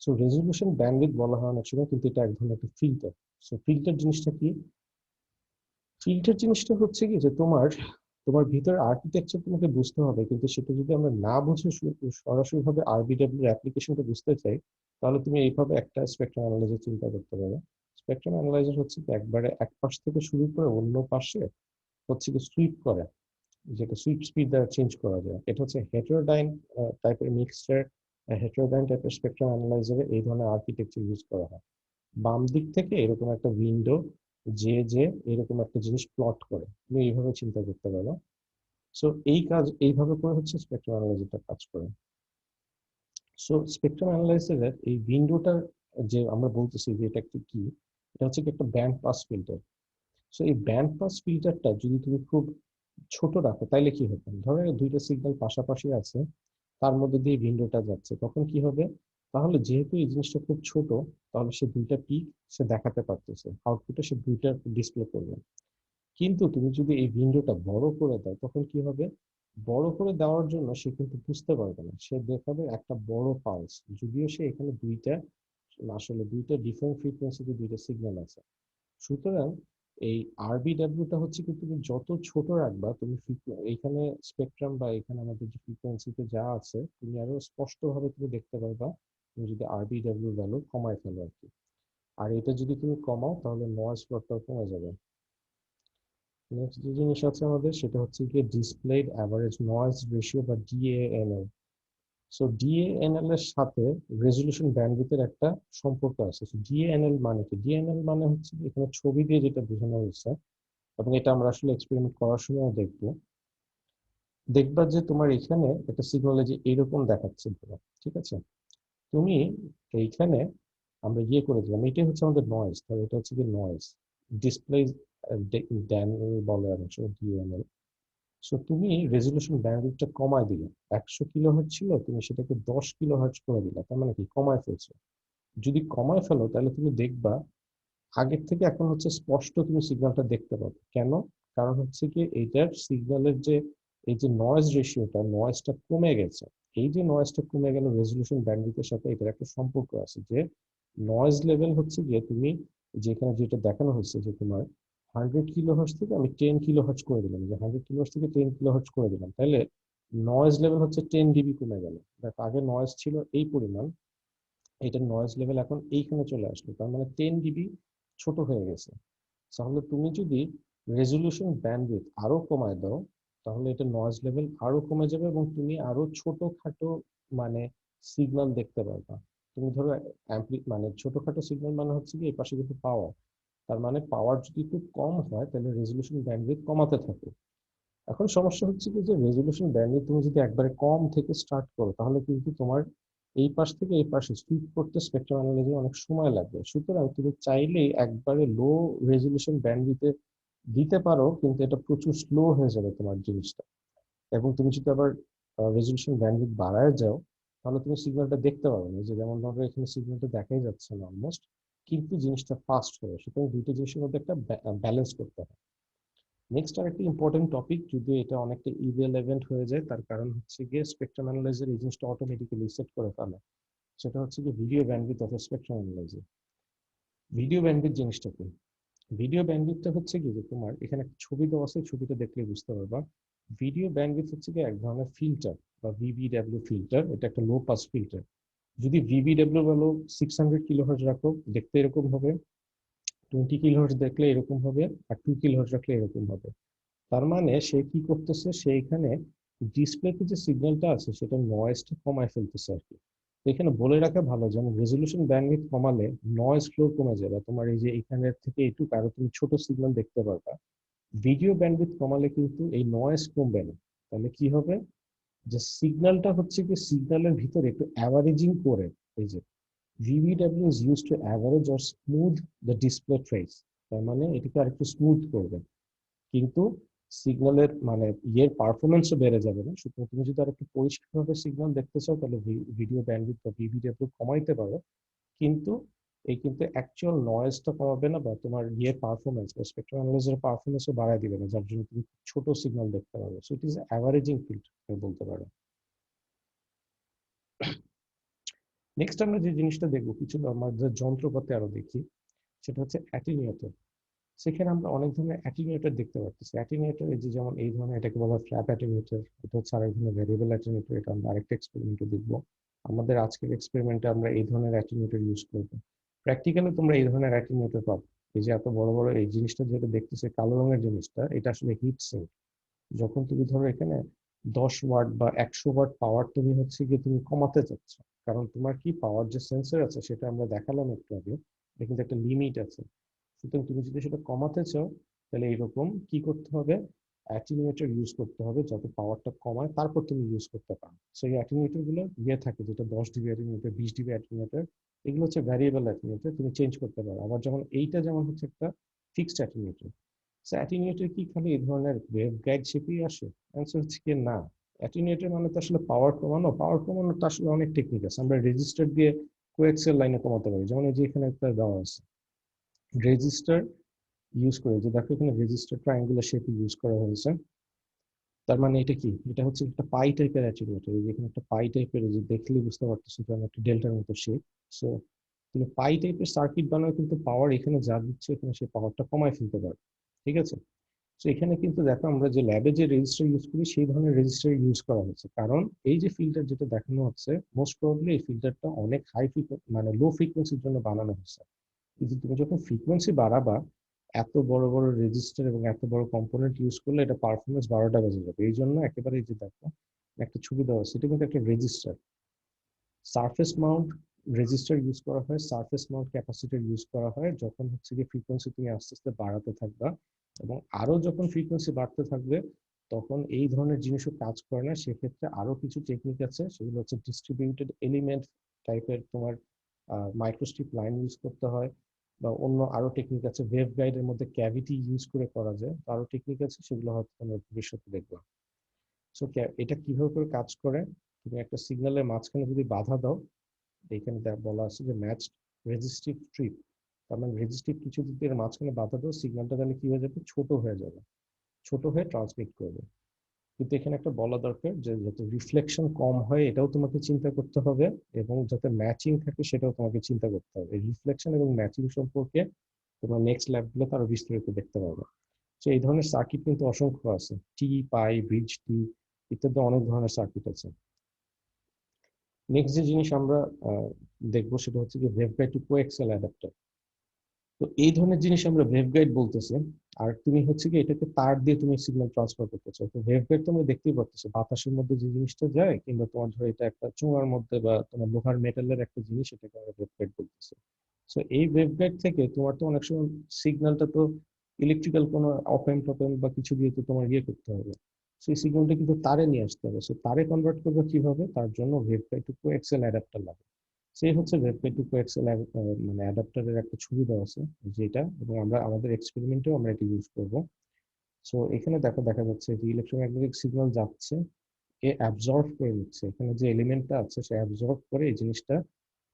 সো রেজলিউশন ব্যান্ডউইথ বলা হয় অনেক সময়, কিন্তু এটা এক ধরনের একটা ফিল্টার। সো ফিল্টার জিনিসটা কি? ফিল্টার জিনিসটা হচ্ছে কি, যে তোমার তোমার ভিতর আর্কিটেকচার তোমাকে বুঝতে হবে, কিন্তু সেটা যদি আমরা না বুঝে সরাসরি ভাবে আরবিডব্লিউ অ্যাপ্লিকেশনটা বুঝতে চাই, তাহলে তুমি এইভাবে একটা স্পেকট্রাম অ্যানালাইজার চিন্তা করতে পারো। স্পেকট্রাম অ্যানালাইজার হচ্ছে কি একবারে এক পাশ থেকে শুরু করে অন্য পাশে হচ্ছে কি সুইপ করে, যেটা সুইপ স্পিড দ্বারা চেঞ্জ করা যায়। এটা হচ্ছে হেটেরোডাইন টাইপের মিক্সচার। হেটেরোডাইন টাইপের স্পেকট্রাম অ্যানালাইজারে এই ধরনের আর্কিটেকচার ইউজ করা হয়। বাম দিক থেকে এরকম একটা উইন্ডো, যে এরকম একটা জিনিস প্লট করে, তুমি এইভাবে চিন্তা করতে পারো। সো এই কাজ এইভাবে করে হচ্ছে স্পেকট্রাম অ্যানালাইজারটা কাজ করে। সো স্পেকট্রাম অ্যানালাইজারের এই উইন্ডোটা যে আমরা বলতেছি যে এটা একটা কি, এটা হচ্ছে কি একটা ব্যান্ড পাস ফিল্টার। সো এই ব্যান্ড পাস ফিল্টারটা যদি তুমি খুব ছোট রাখো তাইলে কি হবে, ধরো দুইটা সিগন্যাল পাশাপাশি আছে, তার মধ্যে দিয়ে উইন্ডোটা যাচ্ছে, তখন কি হবে, তাহলে যেহেতু এই জিনিসটা খুব ছোট, তাহলে সে দুইটা পিক সে দেখাতে পারতেছে, আউটপুটে সে দুইটা ডিসপ্লে করবে। কিন্তু তুমি যদি এই উইন্ডোটা বড় করে দাও তখন কি হবে, বড় করে দেওয়ার জন্য সে কিন্তু বুঝতে পারবে না, সে দেখাবে একটা বড় পালস, যদিও সে এখানে দুইটা, আসলে দুইটা ডিফারেন্ট ফ্রিকোয়েন্সিতে দুইটা সিগন্যাল আছে। সুতরাং এই আরবিডব্লিউটা হচ্ছে কি, তুমি যত ছোট রাখবা তুমি এইখানে স্পেকট্রাম বা এখানে আমাদের যে ফ্রিকোয়েন্সিতে যা আছে তুমি আরো স্পষ্টভাবে তুমি দেখতে পারবা, তুমি যদি আরবিডব্লিউ ভ্যালু কমায় ফেলো আর কি। আর এটা যদি তুমি কমাও তাহলে নয়েজ ফ্লোরটাও কমে যাবে। নেক্সট যে জিনিস আছে আমাদের সেটা হচ্ছে গিয়ে ডিসপ্লেড অ্যাভারেজ নয়েজ রেশিও বা ডিএএনএ। সো ডিএএনএল এর সাথে রেজলিউশন ব্যান্ডউইথের একটা সম্পর্ক আছে। ডিএএনএল মানে কি? ডিএএনএল মানে হচ্ছে এখানে ছবি দিয়ে যেটা বোঝানো হয়েছে, এবং এটা আমরা আসলে এক্সপেরিমেন্ট করার সময় দেখবো, দেখবা যে তোমার এখানে একটা সিগন্যাল যে এরকম দেখাচ্ছে পুরো, ঠিক আছে? তুমি এইখানে আমরা করে দিলাম, এটাই হচ্ছে আমাদের নয়েজ, তাহলে এটা হচ্ছে কি নয়েজ ডিসপ্লে ড্যানিয়েল বলে অবশ্য ডিএনএল। সো তুমি রেজলিউশন ব্যান্ডউইথটা কমায় দিলে, 100 কিলোহার্টজ ছিল, তুমি সেটাকে 10 কিলোহার্টজ করে দিলে, তার মানে কি কমায় ফেলছো। যদি কমায় ফেলো তাহলে তুমি দেখবা আগের থেকে এখন হচ্ছে স্পষ্ট তুমি সিগন্যালটা দেখতে পাবে। কেন? কারণ হচ্ছে কি এইটার সিগন্যালের যে এই যে নয়েজ রেশিওটা, নয়েজটা কমে গেছে। এই যে নয়েজটা কমে গেল রেজলিউশন ব্যান্ডউইথের সাথে এটার একটা সম্পর্ক আছে, যে নয়েজ লেভেল হচ্ছে গিয়ে তুমি যেখানে যেটা দেখানো হচ্ছে যে তোমার 100 কিলোহার্টজ থেকে আমি 10 কিলোহার্টজ করে দিলাম, যে 100 কিলোহার্টজ থেকে 10 কিলোহার্টজ করে দিলাম, তাহলে নয়েজ লেভেল হচ্ছে 10 ডিবি কমে গেল। দেখ আগে নয়েজ ছিল এই পরিমাণ, এটার নয়েজ লেভেল এখন এইখানে চলে আসলো, তার মানে 10 ডিবি ছোট হয়ে গেছে। তাহলে তুমি যদি রেজলিউশন ব্যান্ডউইথ আরো কমায় দাও, তাহলে এটা নয়েজ লেভেল আরো কমে যাবে এবং তুমি আরো ছোটখাটো মানে সিগন্যাল দেখতে পারবা। তুমি ধরো মানে ছোটখাটো সিগন্যাল মানে হচ্ছে কি এই পাশে কিন্তু পাওয়ার, তার মানে পাওয়ার যদি একটু কম হয় তাহলে রেজলিউশন ব্যান্ডউইথ কমাতে থাকে। এখন সমস্যা হচ্ছে কি যে রেজলিউশন ব্যান্ডউইথ তুমি যদি একবারে কম থেকে স্টার্ট করো তাহলে কিন্তু তোমার এই পাশ থেকে এই পাশে সুইচ করতে স্পেকট্রাম অ্যানালাইজে অনেক সময় লাগবে। সুতরাং তুমি চাইলেই একবারে লো রেজলিউশন ব্যান্ডউইথে দিতে পারো, কিন্তু এটা প্রচুর স্লো হয়ে যাবে তোমার জিনিসটা। এবং তুমি যদি আবার রেজলিউশন ব্যান্ডউইথ বাড়ায় যাও তাহলে তুমি সিগন্যালটা দেখতে পাবে না, যে যেমন ধরো এখানে সিগন্যালটা দেখাই যাচ্ছে না অলমোস্ট, কিন্তু জিনিসটা ফাস্ট হবে। সুতরাং দুইটা জিনিসের মধ্যে একটা ব্যালেন্স করতে হবে। নেক্সট আরেকটা ইম্পর্টেন্ট টপিক, যদি এটা অনেকটা ইররিলেভেন্ট হয়ে যায়, তার কারণ হচ্ছে গিয়ে স্পেকট্রাম অ্যানালাইজার এই জিনিসটা অটোমেটিক্যালি সেট করে ফেলে। সেটা হচ্ছে কি video bandwidth of spectrum analyser. Video bandwidth জিনিসটা কি? ভিডিও ব্যান্ডউইথটা হচ্ছে কি যে তোমার এখানে একটা ছবি দেওয়া আছে, ছবিটা দেখলে বুঝতে পারবা। ভিডিও ব্যান্ডউইথ হচ্ছে কি এক ধরনের ফিল্টার বা ভিবিডব্লিউ ফিল্টার, এটা একটা লো পাস ফিল্টার। যদি ভিবিডব্লিউ ভ্যালু 600 কিলোহার্টজ রাখো দেখতে এরকম হবে, 20 কিলোহার্টজ দেখলে এরকম হবে, আর 2 কিলোহার্টজ রাখলে এরকম হবে। তার মানে সে কি করতেছে, সে এখানে ডিসপ্লেতে যে সিগন্যালটা আছে সেটা নয়েজটা কমায় ফেলতেছে আর কি। তো এখানে বলে রাখা ভালো, যেমন রেজলিউশন ব্যান্ডউইথ কমালে নয়েজ ফ্লোর কমে যাবে, তোমার এই যে এখানের থেকে এইটুকু আরো তুমি ছোট সিগন্যাল দেখতে পারবা। ভিডিও ব্যান্ডউইথ কমালে কিন্তু এই নয়েজ কমবে না। তাহলে কি হবে, যে সিগন্যালটা হচ্ছে কি সিগন্যালের ভিতরে একটু অ্যাভারেজিং করে, এই যে VBW is used to average or smooth the display trace, তার মানে এটাকে আরেকটু স্মুথ করবে, কিন্তু সিগন্যালের মানে পারফরমেন্সও বেড়ে যাবে না। সুতরাং তুমি যদি আরেকটু পরিষ্কারভাবে সিগন্যাল দেখতে চাও তাহলে ভিডিও ব্যান্ডউইথ বা ভিভিডব্লিউ কমাইতে পারো, কিন্তু এই কিন্তু অ্যাকচুয়াল নয়েজটা কমাবে না, বা তোমার পারফরমেন্স বা স্পেকট্রাম অ্যানালাইজারের পারফরমেন্সও বাড়ায় দিবে না, যার জন্য তুমি ছোট সিগন্যাল দেখতে পারবে। So it is averaging field বলতে পারো। নেক্সট আমরা যে জিনিসটা দেখবো, কিছু আমাদের যন্ত্রপাতি আরো দেখি, সেটা হচ্ছে অ্যাটেনিউয়েটর। সেখানে আমরা অনেক ধরনের অ্যাটেনিউয়েটর দেখতে পাচ্ছি। অ্যাটেনিউয়েটর এই যে যেমন এই ধরনের, এটাকে বলা হয় ফ্ল্যাপ অ্যাটেনিউয়েটর, এটা হচ্ছে আরেক ধরনের ভ্যারিয়েবল অ্যাটেনিউয়েটর, এটা আমরা আরেকটা এক্সপেরিমেন্টে দেখবো। আমাদের আজকের এক্সপেরিমেন্টে আমরা এই ধরনের অ্যাটেনিউয়েটর ইউজ করবো। প্র্যাকটিক্যালি তোমরা এই ধরনের অ্যাটেনিউয়েটর পাবো। এই যে এত বড় বড় এই জিনিসটা যেটা দেখতেছে কালো রঙের জিনিসটা, এটা আসলে হিট সিঙ্ক। যখন তুমি ধরো এখানে 10 ওয়াট বা 100 ওয়াট পাওয়ার তুমি হচ্ছে গিয়ে তুমি কমাতে চাচ্ছ, কারণ তোমার কি পাওয়ার যে সেন্সর আছে সেটা আমরা দেখালাম একটু আগে, এটা কিন্তু একটা লিমিট আছে। সুতরাং তুমি যদি সেটা কমাতে চাও তাহলে এরকম কি করতে হবে, অ্যাটেনুয়েটর ইউজ করতে হবে যাতে পাওয়ারটা কমায়, তারপর তুমি ইউজ করতে পারো। সেই অ্যাটেনুয়েটর গুলো থাকে, যেটা 10 ডিবি অ্যাটেনুয়েটর, 20 ডিবি অ্যাটেনুয়েটর, এগুলো হচ্ছে ভ্যারিয়েবল অ্যাটেনুয়েটর, তুমি চেঞ্জ করতে পারো। আবার যেমন এইটা যেমন হচ্ছে একটা ফিক্সড অ্যাটেনুয়েটর। অ্যাটেনুয়েটর কি খালি এই ধরনের ওয়েভ গাইড শেপেই আসে? অ্যান্সার হচ্ছে কি না। অ্যাটেনুয়েটর মানে তো আসলে পাওয়ার কমানো তো আসলে অনেক টেকনিক আছে। আমরা রেজিস্টার দিয়ে কোএক্সিয়াল লাইনে কমাতে পারি, যেমন এই যে এখানে একটা দেওয়া আছে রেজিস্টার ইউজ করে, যে দেখো এখানে রেজিস্টার ট্রায়াঙ্গুলার শেপ ইউজ করা হয়েছে। তার মানে এটা কি, এটা হচ্ছে একটা পাই টাইপের অ্যাট্রিবিউট, এখানে একটা পাই টাইপের, যে দেখলে বুঝতে পারতেছো কারণ একটা ডেল্টার মতো শেপ। সো তুমি পাই টাইপের সার্কিট বানাও, কিন্তু পাওয়ার এখানে যা দিচ্ছে এখানে সে পাওয়ারটা কমায় ফেলতে পারে। ঠিক আছে? তো এখানে কিন্তু দেখো আমরা যে ল্যাবে যে রেজিস্টার ইউজ করি সেই ধরনের রেজিস্টার ইউজ করা হচ্ছে, কারণ এই যে ফিল্টার যেটা দেখানো হচ্ছে মোস্ট প্রবাবলি এই ফিল্টারটা অনেক হাই ফ্রিকোয়েন্সি মানে লো ফ্রিকোয়েন্সির জন্য বানানো হচ্ছে। কিন্তু তুমি যখন ফ্রিকোয়েন্সি বাড়াবা, এত বড় বড় রেজিস্টার এবং এত বড় কম্পোনেন্ট ইউজ করলে এটা পারফরমেন্স 12টা বেজে যাবে। এই জন্য একেবারে এই যে দেখো একটা ছবি দেওয়া আছে, এটা কিন্তু একটা register. Surface Mount register use করা হয়, সারফেস মাউন্ট ক্যাপাসিটর ইউজ করা হয় যখন হচ্ছে কি ফ্রিকোয়েন্সি তুমি আস্তে আস্তে বাড়াতে থাকবা, এবং আরো যখন ফ্রিকোয়েন্সি বাড়তে থাকবে তখন এই ধরনের জিনিসও কাজ করে না, সেক্ষেত্রে আরো কিছু টেকনিক আছে, সেগুলো হচ্ছে ডিস্ট্রিবিউটেড এলিমেন্ট টাইপের তোমার মাইক্রোস্ট্রিপ লাইন ইউজ করতে হয়, বা অন্য আরো টেকনিক আছে, ওয়েভ গাইডের মধ্যে ক্যাভিটি ইউজ করে করা যায়, আরো টেকনিক আছে, সেগুলো হয়তো তোমরা ভবিষ্যতে দেখবা। সো এটা কিভাবে করে কাজ করে, তুমি একটা সিগন্যালের মাঝখানে যদি বাধা দাও, এখানে বলা আছে যে ম্যাচ রেজিস্টিভ স্ট্রিপ, তার মানে রেজিস্টিভ কিছু যদি এর মাঝখানে বাধা দাও, সিগন্যালটা তাহলে কি হয়ে যাবে, ছোট হয়ে যাবে, ছোট হয়ে ট্রান্সমিট করবে। কিন্তু এখানে একটা বলা দরকার যে যাতে রিফ্লেকশন কম হয় এটাও তোমাকে চিন্তা করতে হবে, এবং যাতে ম্যাচিং থাকে সেটাও তোমাকে চিন্তা করতে হবে। রিফ্লেকশন এবং ম্যাচিং সম্পর্কে তোমরা নেক্সট ল্যাবগুলোতে আরো বিস্তারিত দেখতে পাবে। তো এই ধরনের সার্কিট কিন্তু অসংখ্য আছে, টি, পাই, ব্রিজ টি ইত্যাদি অনেক ধরনের সার্কিট আছে। নেক্সট যে জিনিস আমরা দেখবো সেটা হচ্ছে কি ওয়েভগাইড টু কোএক্সেল অ্যাডাপ্টার। তো এই ধরনের জিনিস আমরা ওয়েভগাইড বলতেছি। আর তুমি হচ্ছে কি এটাকে তার দিয়ে তুমি সিগন্যাল ট্রান্সফার করতে চাও, তো ওয়েভগাইড তোমরা দেখতেই পাচ্ছ বাতাসের মধ্যে যে জিনিসটা যায়, কিংবা তোমার ধরো এটা একটা চুঙার মধ্যে বা তোমার লোহার মেটালের একটা জিনিস, এটাকে আমরা ওয়েভগাইড বলতেছি। সো এই ওয়েভগাইড থেকে তোমার তো অনেক সময় সিগন্যালটা তো ইলেকট্রিক্যাল কোনো অপেম টপেম বা কিছু দিয়ে তো তোমার ইয়ে করতে হবে, সেই সিগন্যালটা কিন্তু তারে নিয়ে আসতে হবে। সো তারে কনভার্ট করবে কিভাবে, তার জন্য ওয়েভগাইড টু কোএক্সেল অ্যাডাপ্টার লাগে। সেই হচ্ছে ওয়েবগাইড টু কোএক্সেল মানে অ্যাডাপ্টারের একটা ছবি দেওয়া আছে যেটা, এবং আমরা আমাদের এক্সপেরিমেন্টেও আমরা এটা ইউজ করব। সো এখানে দেখা যাচ্ছে যে ইলেকট্রোম্যাগনেটিক সিগন্যাল যাচ্ছে, এ অ্যাবজর্ব করে নিচ্ছে, এখানে যে এলিমেন্টটা আছে সে অ্যাবজর্ব করে এই জিনিসটা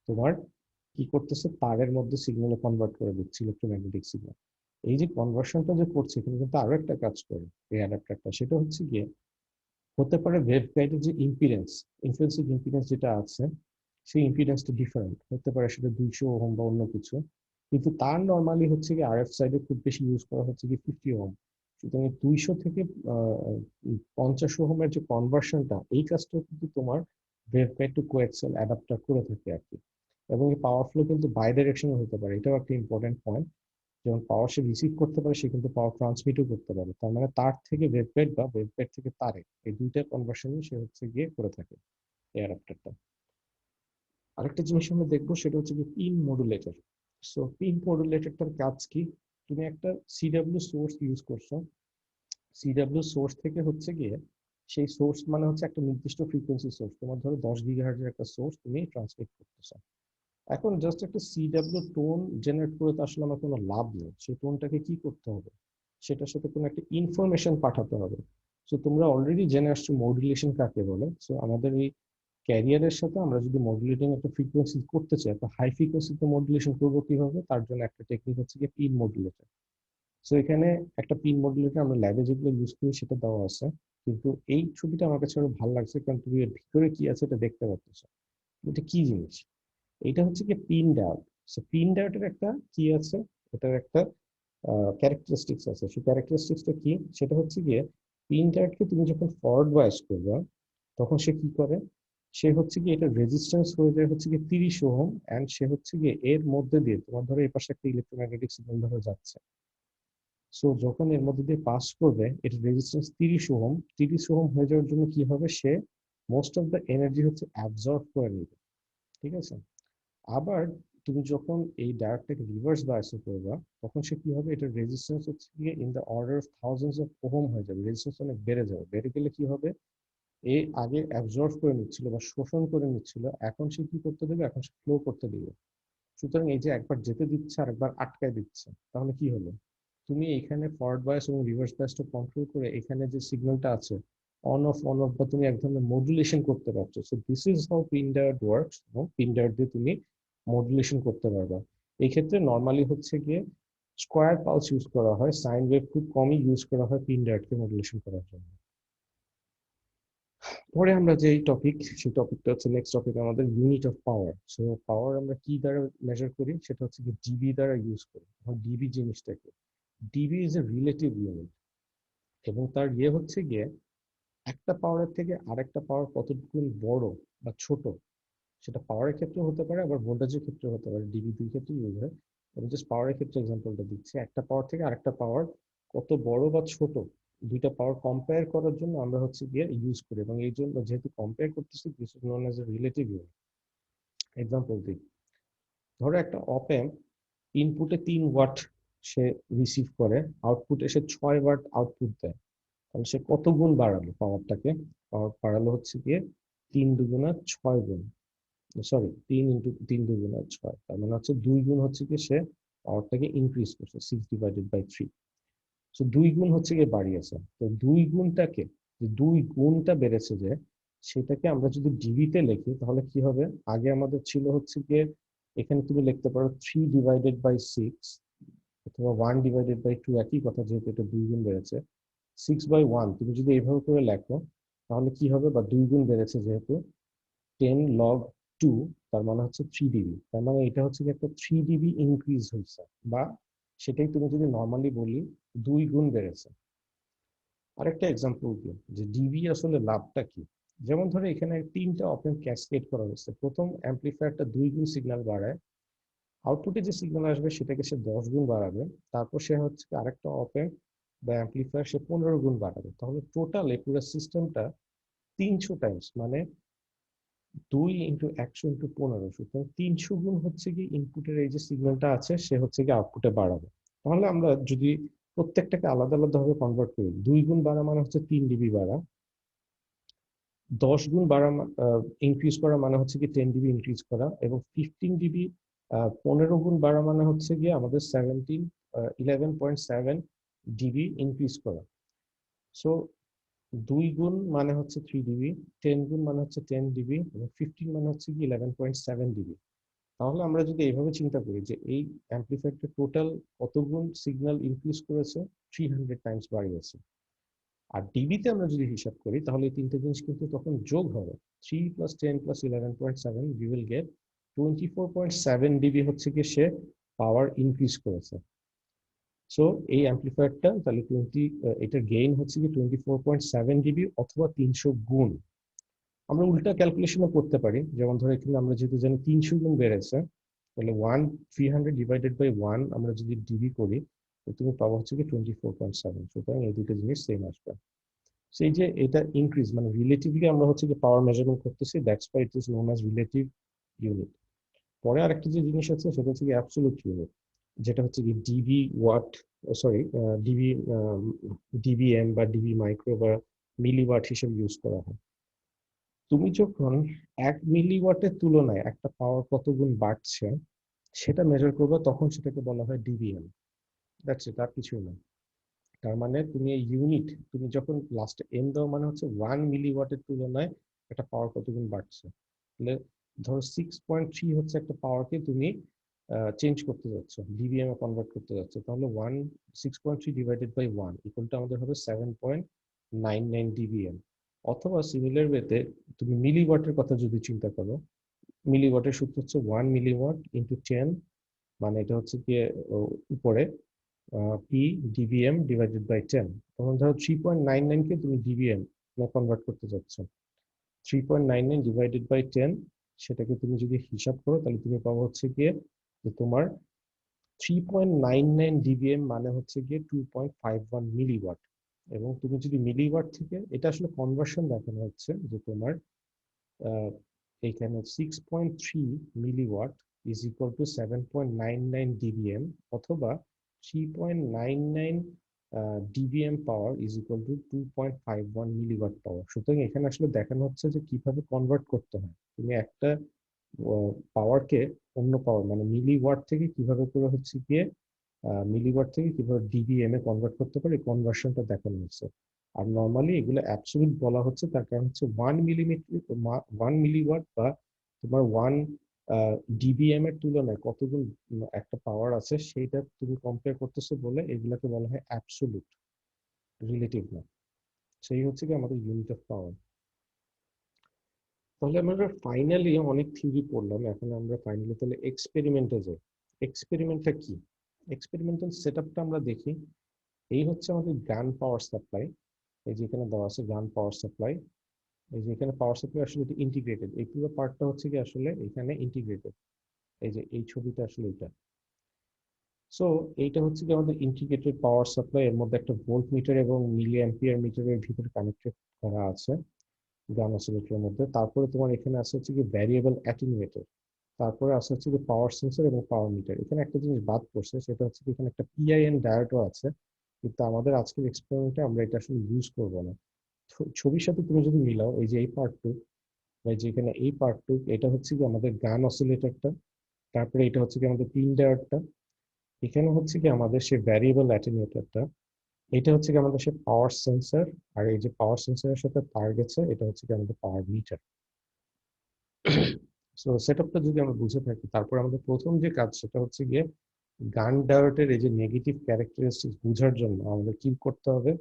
তোমার কি করতেছে, তারের মধ্যে সিগন্যালে কনভার্ট করে দিচ্ছে ইলেকট্রোম্যাগনেটিক সিগন্যাল। এই যে কনভার্সনটা যে করছে এখানে কিন্তু আরো একটা কাজ করে এই অ্যাডাপ্টারটা, সেটা হচ্ছে গিয়ে হতে পারে ওয়েভগাইডের যে ইম্পিডেন্স, ইন্ট্রিনসিক ইম্পিডেন্স যেটা আছে, সেই ইম্পিডেন্সটা ডিফারেন্ট হতে পারে, সেটা 200 ওহম বা অন্য কিছু, কিন্তু তার নর্মালি হচ্ছে কি আরএফ সাইডে খুব বেশি ইউজ করা হচ্ছে কি 50 ওহম। সুতরাং 200 থেকে 50 ওহমের যে কনভার্সনটা, এই কাজটা কিন্তু তোমার ওয়েভগাইড টু কোএক্সেল অ্যাডাপ্টার করে থাকে আর কি। এবং এই পাওয়ার ফ্লো কিন্তু বাই ডাইরেকশনে হতে পারে, এটাও একটা ইম্পর্টেন্ট পয়েন্ট। যেমন পাওয়ার সে রিসিভ করতে পারে, সে কিন্তু পাওয়ার ট্রান্সমিটও করতে পারে, তার মানে তার থেকে ওয়েভগাইড বা ওয়েভগাইড থেকে তারে, এই দুইটা কনভার্সনই সে হচ্ছে গিয়ে করে থাকে এই অ্যাডাপ্টারটা। আরেকটা জিনিস আমরা দেখবো সেটা হচ্ছে কি পিন মডুলেটর। সো পিন মডুলেটরটার কাজ কি, তুমি একটা সিডব্লিউ সোর্স ইউজ করছো, সিডব্লিউ সোর্স থেকে হচ্ছে গিয়ে সেই সোর্স মানে হচ্ছে একটা নির্দিষ্ট ফ্রিকোয়েন্সি সোর্স, তোমার ধরো 10 গিগাহার্টজের একটা সোর্স তুমি ট্রান্সমিট করতেছো। এখন জাস্ট একটা সিডব্লিউ টোন জেনারেট করে তো আসলে আমার কোনো লাভ নেই, সেই টোনটাকে কি করতে হবে, সেটার সাথে কোনো একটা ইনফরমেশন পাঠাতে হবে। সো তোমরা অলরেডি জেনে আসছো মডুলেশন কাকে বলে। সো আমাদের এই ক্যারিয়ারের সাথে আমরা যদি মডুলেটিং একটা ফ্রিকোয়েন্সি করতে চাই, একটা হাই ফ্রিকোয়েন্সিতে মডুলেশন করবো কিভাবে, তার জন্য একটা টেকনিক হচ্ছে কি পিন মডুলেটর। সো এখানে একটা পিন মডুলেটর আমরা ল্যাবে যেগুলো ইউজ করি সেটা দেওয়া আছে, কিন্তু এই ছবিটা আমার কাছে আরো ভালো লাগছে কারণ তুমি এর ভিতরে কি আছে এটা দেখতে পাচ্ছ। এটা কি জিনিস, এটা হচ্ছে কি পিন ডায়োড। সো পিন ডায়োডের একটা কি আছে, এটার একটা ক্যারেক্টারিস্টিক্স আছে, সেই ক্যারেক্টারিস্টিক্সটা কি, সেটা হচ্ছে গিয়ে পিন ডায়োডকে তুমি যখন ফরওয়ার্ড বায়াস করবে তখন সে কি করে, সে হচ্ছে কি এটা রেজিস্ট্যান্স হয়ে যায় হচ্ছে কি 30 ওহম, এন্ড সে হচ্ছে কি এর মধ্যে দিয়ে তোমার ধরো এই পাশে একটা ইলেকট্রোম্যাগনেটিক সিগন্যাল ধরে যাচ্ছে। সো যখন এর মধ্যে দিয়ে পাস করবে, এর রেজিস্ট্যান্স 30 ওহম, 30 ওহম হয়ে যাওয়ার জন্য কি হবে, সে মোস্ট অফ দ্য এনার্জি হচ্ছে অ্যাবজর্ব করে নিবে, ঠিক আছে। আবার তুমি যখন এই ডায়োডটাকে রিভার্স বায়াস করবা, তখন সে কি হবে, এটার রেজিস্ট্যান্স হচ্ছে গিয়ে in the order of thousands of ohm হয়ে যাবে, রেজিস্ট্যান্স অনেক বেড়ে যাবে, বেড়ে গেলে কি হবে, এ আগে অ্যাবজর্ব করে নিচ্ছিল বা শোষণ করে নিচ্ছিল, এখন সে কি করতে দেবে, এখন সে ফ্লো করতে দিবে। সুতরাং এই যে একবার যেতে দিচ্ছে আর একবার আটকায় দিচ্ছে, তাহলে কি হলো, তুমি এখানে ফরওয়ার্ড বায়াস এবং রিভার্স বায়াসটা কন্ট্রোল করে এখানে যে সিগন্যালটা আছে অন অফ বা তুমি এক ধরনের মডুলেশন করতে পারছো। So this is how pin diode works, এবং পিন ডায়োড দিয়ে তুমি মডুলেশন করতে পারবা। এই ক্ষেত্রে নর্মালি হচ্ছে গিয়ে স্কোয়ার পালস ইউজ করা হয়, সাইন ওয়েভ খুব কমই ইউজ করা হয় পিন ডায়োডকে মডুলেশন করার জন্য। পরে আমরা যে টপিক, সেই টপিকটা হচ্ছে নেক্সট টপিক আমাদের ইউনিট অফ পাওয়ার। সো পাওয়ার আমরা কি দ্বারা মেজার করি, সেটা হচ্ছে কি ডিবি দ্বারা ইউজ করি। এখন ডিবি জিনিসটা কি, DB is a relative unit, এবং তার ইয়ে হচ্ছে গিয়ে একটা পাওয়ারের থেকে আরেকটা পাওয়ার কতটুকু বড় বা ছোট, সেটা পাওয়ারের ক্ষেত্রে হতে পারে আবার ভোল্টেজের ক্ষেত্রে হতে পারে, ডিবি দুই ক্ষেত্রে ইউজ হয়। আমি জাস্ট পাওয়ারের ক্ষেত্রে এক্সাম্পলটা দিচ্ছি, একটা পাওয়ার থেকে আরেকটা পাওয়ার কত বড় বা ছোট, দুইটা পাওয়ার কম্পেয়ার করার জন্য আমরা হচ্ছে গিয়ে ইউজ করি, এবং এই জন্য যেহেতু কম্পেয়ার করতেছি this is known as a relative unit. Example দিই, ধরো একটা অপ অ্যাম্প ইনপুটে 3 ওয়াট সে রিসিভ করে, আউটপুটে সে 6 ওয়াট আউটপুট দেয়, তাহলে সে কত গুণ বাড়ালো পাওয়ারটাকে? পাওয়ার বাড়ালো হচ্ছে গিয়ে 3 দুগুণা 6 গুণ, সরি 3 ইন্টু 3 দুগুণা 6, তার মানে হচ্ছে 2 গুণ হচ্ছে কি সে পাওয়ারটাকে ইনক্রিজ করছে 6/3। সো 2 গুণ হচ্ছে গিয়ে বাড়িয়েছে। তো 2 গুণটাকে, যে 2 গুণটা বেড়েছে যে, সেটাকে আমরা যদি ডিবিতে লিখি তাহলে কি হবে? আগে আমাদের ছিল হচ্ছে গিয়ে, এখানে তুমি লিখতে পারো 3/6 অথবা 1/2, একই কথা, যেহেতু এটা 2 গুণ বেড়েছে। 6/1 তুমি যদি এইভাবে করে লেখো তাহলে কি হবে? বা 2 গুণ বেড়েছে যেহেতু, 10 log 2, তার মানে হচ্ছে 3 ডিবি, তার মানে এটা হচ্ছে কি একটা 3 ডিবি ইনক্রিজ হয়েছে, বা সেটাই তুমি যদি নর্মালি বলি 2 গুণ বেড়েছে। আরেকটা এক্সাম্পল দিই যে ডিবি আসলে লাভটা কি। যেমন ধরো এখানে 3টা অপেন ক্যাসকেড করা হয়েছে, প্রথম অ্যাম্পলিফায়ারটা 2 গুণ সিগন্যাল বাড়ায়, আউটপুটে যে সিগন্যাল আসবে সেটাকে সে 10 গুণ বাড়াবে, তারপর সে হচ্ছে আরেকটা অপেন বা অ্যাম্পলিফায়ার সে 15 গুণ বাড়াবে, তাহলে টোটালে পুরো সিস্টেমটা 300 টাইমস, মানে 2 × 100 × 15, সুতরাং 300 গুণ হচ্ছে কি ইনপুটের এই যে সিগন্যালটা আছে সে হচ্ছে কি আউটপুটে বাড়াবে। তাহলে আমরা যদি প্রত্যেকটাকে আলাদা আলাদা ভাবে কনভার্ট করি, 2 গুণ বাড়া মানে হচ্ছে 3 ডিবি বাড়া, 10 গুণ বাড়া ইনক্রিজ করা মানে হচ্ছে কি 10 ডিবি ইনক্রিজ করা, এবং 15 ডিবি 15 গুণ বাড়া মানে হচ্ছে গিয়ে আমাদের 11.7 ডিবি ইনক্রিজ করা। সো 2 গুণ মানে হচ্ছে 3 ডিবি, 10 গুণ মানে হচ্ছে 10 ডিবি, এবং 15 মানে হচ্ছে কি 11.7 ডিবি। তাহলে আমরা যদি এইভাবে চিন্তা করি যে এই অ্যাম্পলিফায়ারটা টোটাল কত গুণ সিগন্যাল ইনক্রিজ করেছে, 300 টাইমস বাড়িয়েছে। আর ডিবিতে আমরা যদি হিসাব করি তাহলে এই তিনটে জিনিস কিন্তু তখন যোগ হবে, 3 + 10 + 11.7, we will get 24.7 ডিবি হচ্ছে কি সে পাওয়ার ইনক্রিজ করেছে। সো এই অ্যাম্পলিফায়ারটা তাহলে এটার গেইন হচ্ছে কি 24.7 ডিবি অথবা 300 গুণ। আমরা উল্টা ক্যালকুলেশনও করতে পারি, যেমন ধরো এখানে আমরা যেহেতু জানি 300 গুণ বেড়েছে, তাহলে 300 ÷ 1 আমরা যদি ডিবি করি, তো তুমি পাবো হচ্ছে কি 24.7, সুতরাং এই দুটো জিনিস সেম আসবে। সেই যে এটা ইনক্রিজ মানে রিলেটিভলি আমরা হচ্ছে কি পাওয়ার মেজারমেন্ট করতেছি, that's why it is known as relative unit. পরে আরেকটা যে জিনিস আছে সেটা হচ্ছে কি অ্যাবসলিউট ইউনিট, যেটা হচ্ছে কি dB watt, sorry dB dBm বা ডিবি মাইক্রো বা মিলিওয়াট হিসেবে ইউজ করা হয়। তুমি যখন 1 মিলিওয়াটের তুলনায় একটা পাওয়ার কত গুণ বাড়ছে সেটা মেজার করবে, তখন সেটাকে বলা হয় ডিবিএম। দ্যাটস ইট, আর কিছুই না। তার মানে তুমি এই ইউনিট, তুমি যখন লাস্টে এম দাও মানে হচ্ছে 1 মিলিওয়াটের তুলনায় একটা পাওয়ার কত গুণ বাড়ছে। তাহলে ধরো 6.3 হচ্ছে একটা পাওয়ারকে তুমি চেঞ্জ করতে যাচ্ছ, ডিবিএম এ কনভার্ট করতে যাচ্ছ, তাহলে 6.3 ÷ 1 ইকুয়াল টু আমাদের হবে 7.99 ডিবিএম। অথবা সিমিলার ওয়েতে তুমি মিলিওয়াটের কথা যদি চিন্তা করো, মিলিওয়াটের সূত্র হচ্ছে 1 মিলিওয়াট × 10, মানে এটা হচ্ছে গিয়ে উপরে পি ডিবিএম /10। তখন ধরো 3.99 কে তুমি ডিবিএম কনভার্ট করতে যাচ্ছ, 3.99 ÷ 10, সেটাকে তুমি যদি হিসাব করো তাহলে তুমি পাবো হচ্ছে গিয়ে যে তোমার 3.99 ডিবিএম মানে হচ্ছে গিয়ে 2.51 মিলিওয়াট। এবং তুমি যদি মিলিওয়াট থেকে, এটা আসলে কনভার্সন দেখানো হচ্ছে যে তোমার এইখানে 6.3 milliwatt is equal to 7.99 dBm, অথবা 3.99 dBm power is equal to 2.51 milliwatt power. সুতরাং এখানে আসলে দেখানো হচ্ছে যে কিভাবে কনভার্ট করতে হয়, তুমি একটা পাওয়ারকে অন্য পাওয়ার মানে মিলিওয়াট থেকে কিভাবে করে হচ্ছে গিয়ে মিলিওয়াট থেকে কিভাবে ডিবিএম এ কনভার্ট করতে পারে, এই কনভার্সনটা দেখানো হচ্ছে। আর নর্মালি এগুলো অ্যাবসলিউট বলা হচ্ছে, তার কারণ হচ্ছে 1 মিলিওয়াট বা তোমার 1 ডিবিএম এর তুলনায় কতগুণ একটা পাওয়ার আছে সেইটা তুমি কম্পেয়ার করতেছো বলে এগুলাকে বলা হয় অ্যাবসলিউট, রিলেটিভ না। সেই হচ্ছে কি আমাদের ইউনিট অফ পাওয়ার। তাহলে আমরা ফাইনালি অনেক থিওরি পড়লাম, এখন আমরা ফাইনালি তাহলে এক্সপেরিমেন্টে যাই। এক্সপেরিমেন্টটা কি? এক্সপেরিমেন্টাল সেটআপটা আমরা দেখি। এই হচ্ছে আমাদের গান পাওয়ার সাপ্লাই, এই যে এখানে দেওয়া আছে গান পাওয়ার সাপ্লাই। এই যে এখানে পাওয়ার সাপ্লাই আসলে এটা ইন্টিগ্রেটেড, এই পুরো পার্টটা হচ্ছে কি আসলে এখানে ইন্টিগ্রেটেড, এই যে এই ছবিটা আসলে এটা। সো এইটা হচ্ছে কি আমাদের ইন্টিগ্রেটেড পাওয়ার সাপ্লাই, এর মধ্যে একটা ভোল্ট মিটার এবং মিলি অ্যাম্পিয়ার মিটারের ভিতরে কানেক্টেড করা আছে গান অসিলেটরের মধ্যে। তারপরে তোমার এখানে আছে হচ্ছে কি ভ্যারিয়েবল অ্যাটেনুয়েটর। তারপরে আছে হচ্ছে যে পাওয়ার সেন্সর এবং পাওয়ার মিটার। এখানে একটা জিনিস বাদ পড়ছে, সেটা হচ্ছে এখানে একটা পিআইএন ডায়োডও আছে, কিন্তু আমাদের আজকের এক্সপেরিমেন্টে আমরা এটা আসলে ইউজ করব না। ছবির সাথে তুমি যদি মিলাও, এই যে এই পার্টটুক, বা যেখানে এই পার্টটুক, এটা হচ্ছে কি আমাদের গান অসিলেটরটা, তারপরে এটা হচ্ছে কি আমাদের পিন ডায়োডটা, এখানে হচ্ছে কি আমাদের সে ভ্যারিয়েবল অ্যাটেনুয়েটরটা, এটা হচ্ছে কি আমাদের সে পাওয়ার সেন্সর, আর এই যে পাওয়ার সেন্সরের সাথে তার গেছে, এটা হচ্ছে কি আমাদের পাওয়ার মিটার। সো সেটআপটা যদি আমরা বুঝে থাকি, তারপর আমাদের প্রথম যে কাজ সেটা হচ্ছে গিয়ে গান ডায়োডের এই যে নেগেটিভ ক্যারেক্টারিস্টিক্স বোঝার জন্য আমাদের কি করতে হবে,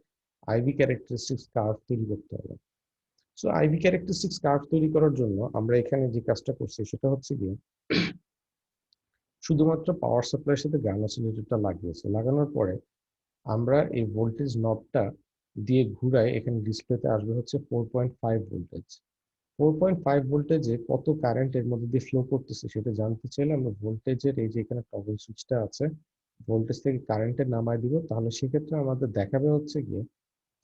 আইভি ক্যারেক্টারিস্টিক্স কার্ভ তৈরি করতে হবে। সো আইভি ক্যারেক্টারিস্টিক্স কার্ভ তৈরি করার জন্য আমরা এখানে যে কাজটা করছি সেটা হচ্ছে গিয়ে শুধুমাত্র পাওয়ার সাপ্লাইয়ের সাথে গান অসিলেটরটা লাগিয়েছে, লাগানোর পরে আমরা এই ভোল্টেজ নবটা দিয়ে ঘুরাই, এখানে ডিসপ্লেতে আসবে হচ্ছে 4.5 ভোল্টেজ। 4.5 ভোল্টেজে কত কারেন্ট এর মধ্যে দিয়ে ফ্লো করতেছে সেটা জানতে চাইলে আমরা ভোল্টেজের এই যে এখানে টগল সুইচটা আছে, ভোল্টেজ থেকে কারেন্টে নামায় দিব, তাহলে সেক্ষেত্রে আমাদের দেখাবে হচ্ছে গিয়ে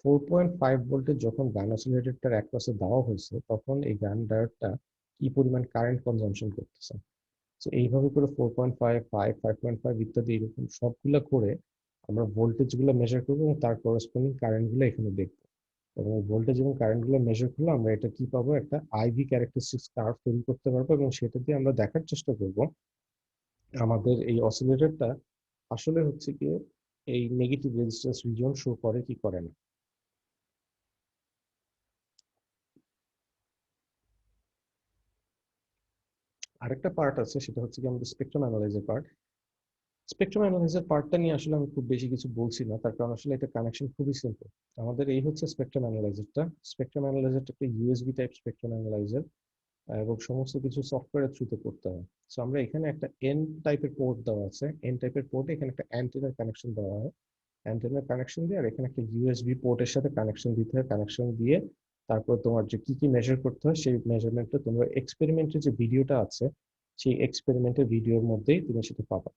4.5 ভোল্টেজ যখন গান অসিলেটরটার এক পাশে দেওয়া হয়েছে, তখন এই গান ডায়োডটা কি পরিমাণ কারেন্ট কনজাম্পশন করতেছে। তো এইভাবে করে 4.5, 5, 5.5 ইত্যাদি এরকম সবগুলা করে আমরা ভোল্টেজ গুলো মেজার করবো এবং তার করসপন্ডিং কারেন্ট গুলো এখানে দেখবো, এবং ভোল্টেজ এবং কারেন্ট গুলো মেজার করলে আমরা এটা কি পাবো, একটা আইভি ক্যারেক্টারিস্টিক্স কার্ভ তৈরি করতে পারবো, এবং সেটা দিয়ে আমরা দেখার চেষ্টা করব আমাদের এই অসিলেটরটা আসলে হচ্ছে কি এই নেগেটিভ রেজিস্ট্যান্স রিজন শো করে কি করে না। আরেকটা পার্ট আছে, সেটা হচ্ছে কি আমাদের spectrum analyser part. Spectrum analyser পার্টটা নিয়ে আসলে আমি খুব বেশি কিছু বলছি না, তার কারণ আসলে এটা কানেকশন খুবই সিম্পল। আমাদের এই হচ্ছে স্পেকট্রাম অ্যানালাইজারটা। স্পেকট্রাম অ্যানালাইজারটা একটা ইউএসবি টাইপ স্পেকট্রাম অ্যানালাইজার, এবং সমস্ত কিছু সফটওয়্যারের থ্রুতে করতে হয়। সো আমরা এখানে একটা এন টাইপের পোর্ট দেওয়া আছে, এন টাইপের পোর্টে এখানে একটা অ্যান্টেনার কানেকশন দেওয়া হয়, অ্যান্টেনার কানেকশন দিয়ে, আর এখানে একটা ইউএসবি পোর্টের সাথে কানেকশন দিতে হয়, কানেকশন দিয়ে তারপর তোমার যে কি কি মেজার করতে হয় সেই মেজারমেন্টটা তোমরা এক্সপেরিমেন্টের যে ভিডিওটা আছে সেই এক্সপেরিমেন্টের ভিডিওর মধ্যেই তুমি সেটা পাবা।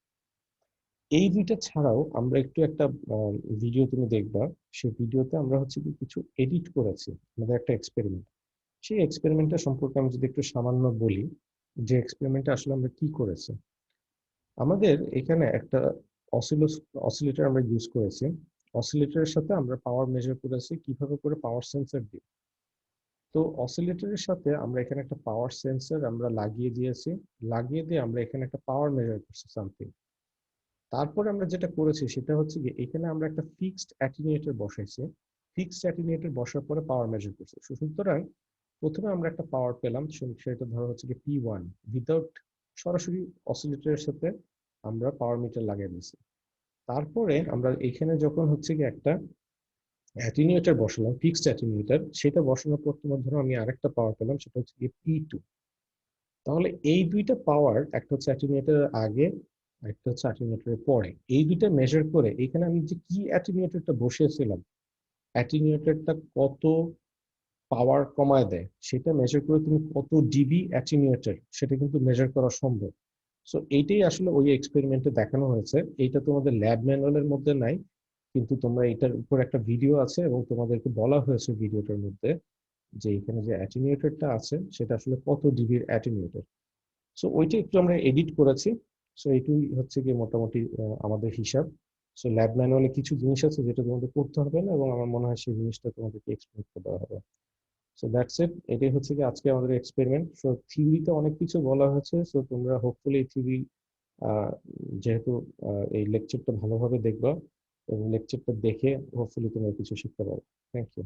এই দুইটা ছাড়াও আমরা একটু একটা ভিডিও তুমি দেখবা, সেই ভিডিওতে আমরা হচ্ছে কি কিছু এডিট করেছি আমাদের একটা এক্সপেরিমেন্ট। সেই এক্সপেরিমেন্টটা সম্পর্কে আমি যদি একটু সামান্য বলি, যে এক্সপেরিমেন্টে আসলে আমরা কি করেছি। আমাদের এখানে একটা অসিলোস অসিলেটর আমরা ইউজ করেছি। অসিলেটরের সাথে আমরা পাওয়ার মেজার করেছি কিভাবে করে, পাওয়ার সেন্সর দিয়ে। তো অসিলেটরের সাথে আমরা এখানে একটা পাওয়ার সেন্সর আমরা লাগিয়ে দিয়েছি, লাগিয়ে দিয়ে আমরা এখানে একটা পাওয়ার মেজার করছি সামথিং। তারপরে আমরা যেটা করেছি সেটা হচ্ছে কি, এখানে আমরা একটা ফিক্সড অ্যাটেনুয়েটর বসাইছি, ফিক্সড অ্যাটেনুয়েটর বসার পরে পাওয়ার মেজার করছি। সুতরাং প্রথমে আমরা একটা পাওয়ার পেলাম, সেটা ধরো হচ্ছে কি P1, উইদাউট সরাসরি অসিলেটরের সাথে আমরা পাওয়ার মিটার লাগিয়ে দিয়েছি। তারপরে আমরা এখানে যখন হচ্ছে কি একটা অ্যাটেনুয়েটর বসালাম, ফিক্সড অ্যাটেনুয়েটর, সেটা বসানোর পর তোমার ধরো আমি আরেকটা পাওয়ার পেলাম, সেটা হচ্ছে কি P2। তাহলে এই দুইটা পাওয়ার, একটা হচ্ছে অ্যাটেনুয়েটরের আগে, একটা হচ্ছে অ্যাটেনুয়েটরের পরে, এই দুইটা মেজার করে এখানে আমি যে কি অ্যাটেনুয়েটরটা বসিয়েছিলাম, অ্যাটেনুয়েটরটা কত পাওয়ার কমায় দেয় সেটা মেজার করে তুমি কত ডিবি অ্যাটেনুয়েটর সেটা কিন্তু মেজার করা সম্ভব। সো এইটাই আসলে ওই এক্সপেরিমেন্টে দেখানো হয়েছে। এইটা তোমাদের ল্যাব ম্যানুয়ালের মধ্যে নাই, কিন্তু তোমরা এটার উপর একটা ভিডিও আছে এবং তোমাদেরকে বলা হয়েছে ভিডিওটার মধ্যে যে এখানে যে অ্যাটেনুয়েটরটা আছে সেটা আসলে কত ডিবির অ্যাটেনুয়েটর। সো ওইটা একটু আমরা এডিট করেছি। সো এইটুই হচ্ছে গিয়ে মোটামুটি আমাদের হিসাব। সো ল্যাব ম্যানুয়ালে কিছু জিনিস আছে যেটা তোমাদের করতে হবে না, এবং আমার মনে হয় সেই জিনিসটা তোমাদেরকে এক্সপ্লেন করে দেওয়া হবে। সো দ্যাটস ইট, এটাই হচ্ছে কি আজকে আমাদের এক্সপেরিমেন্ট। সো থিওরিতে অনেক কিছু বলা হয়েছে, সো তোমরা হোপফুলি থিওরি, যেহেতু এই লেকচারটা ভালোভাবে দেখবা এবং লেকচারটা দেখে হোপফুলি তোমরা কিছু শিখতে পারো। Thank you.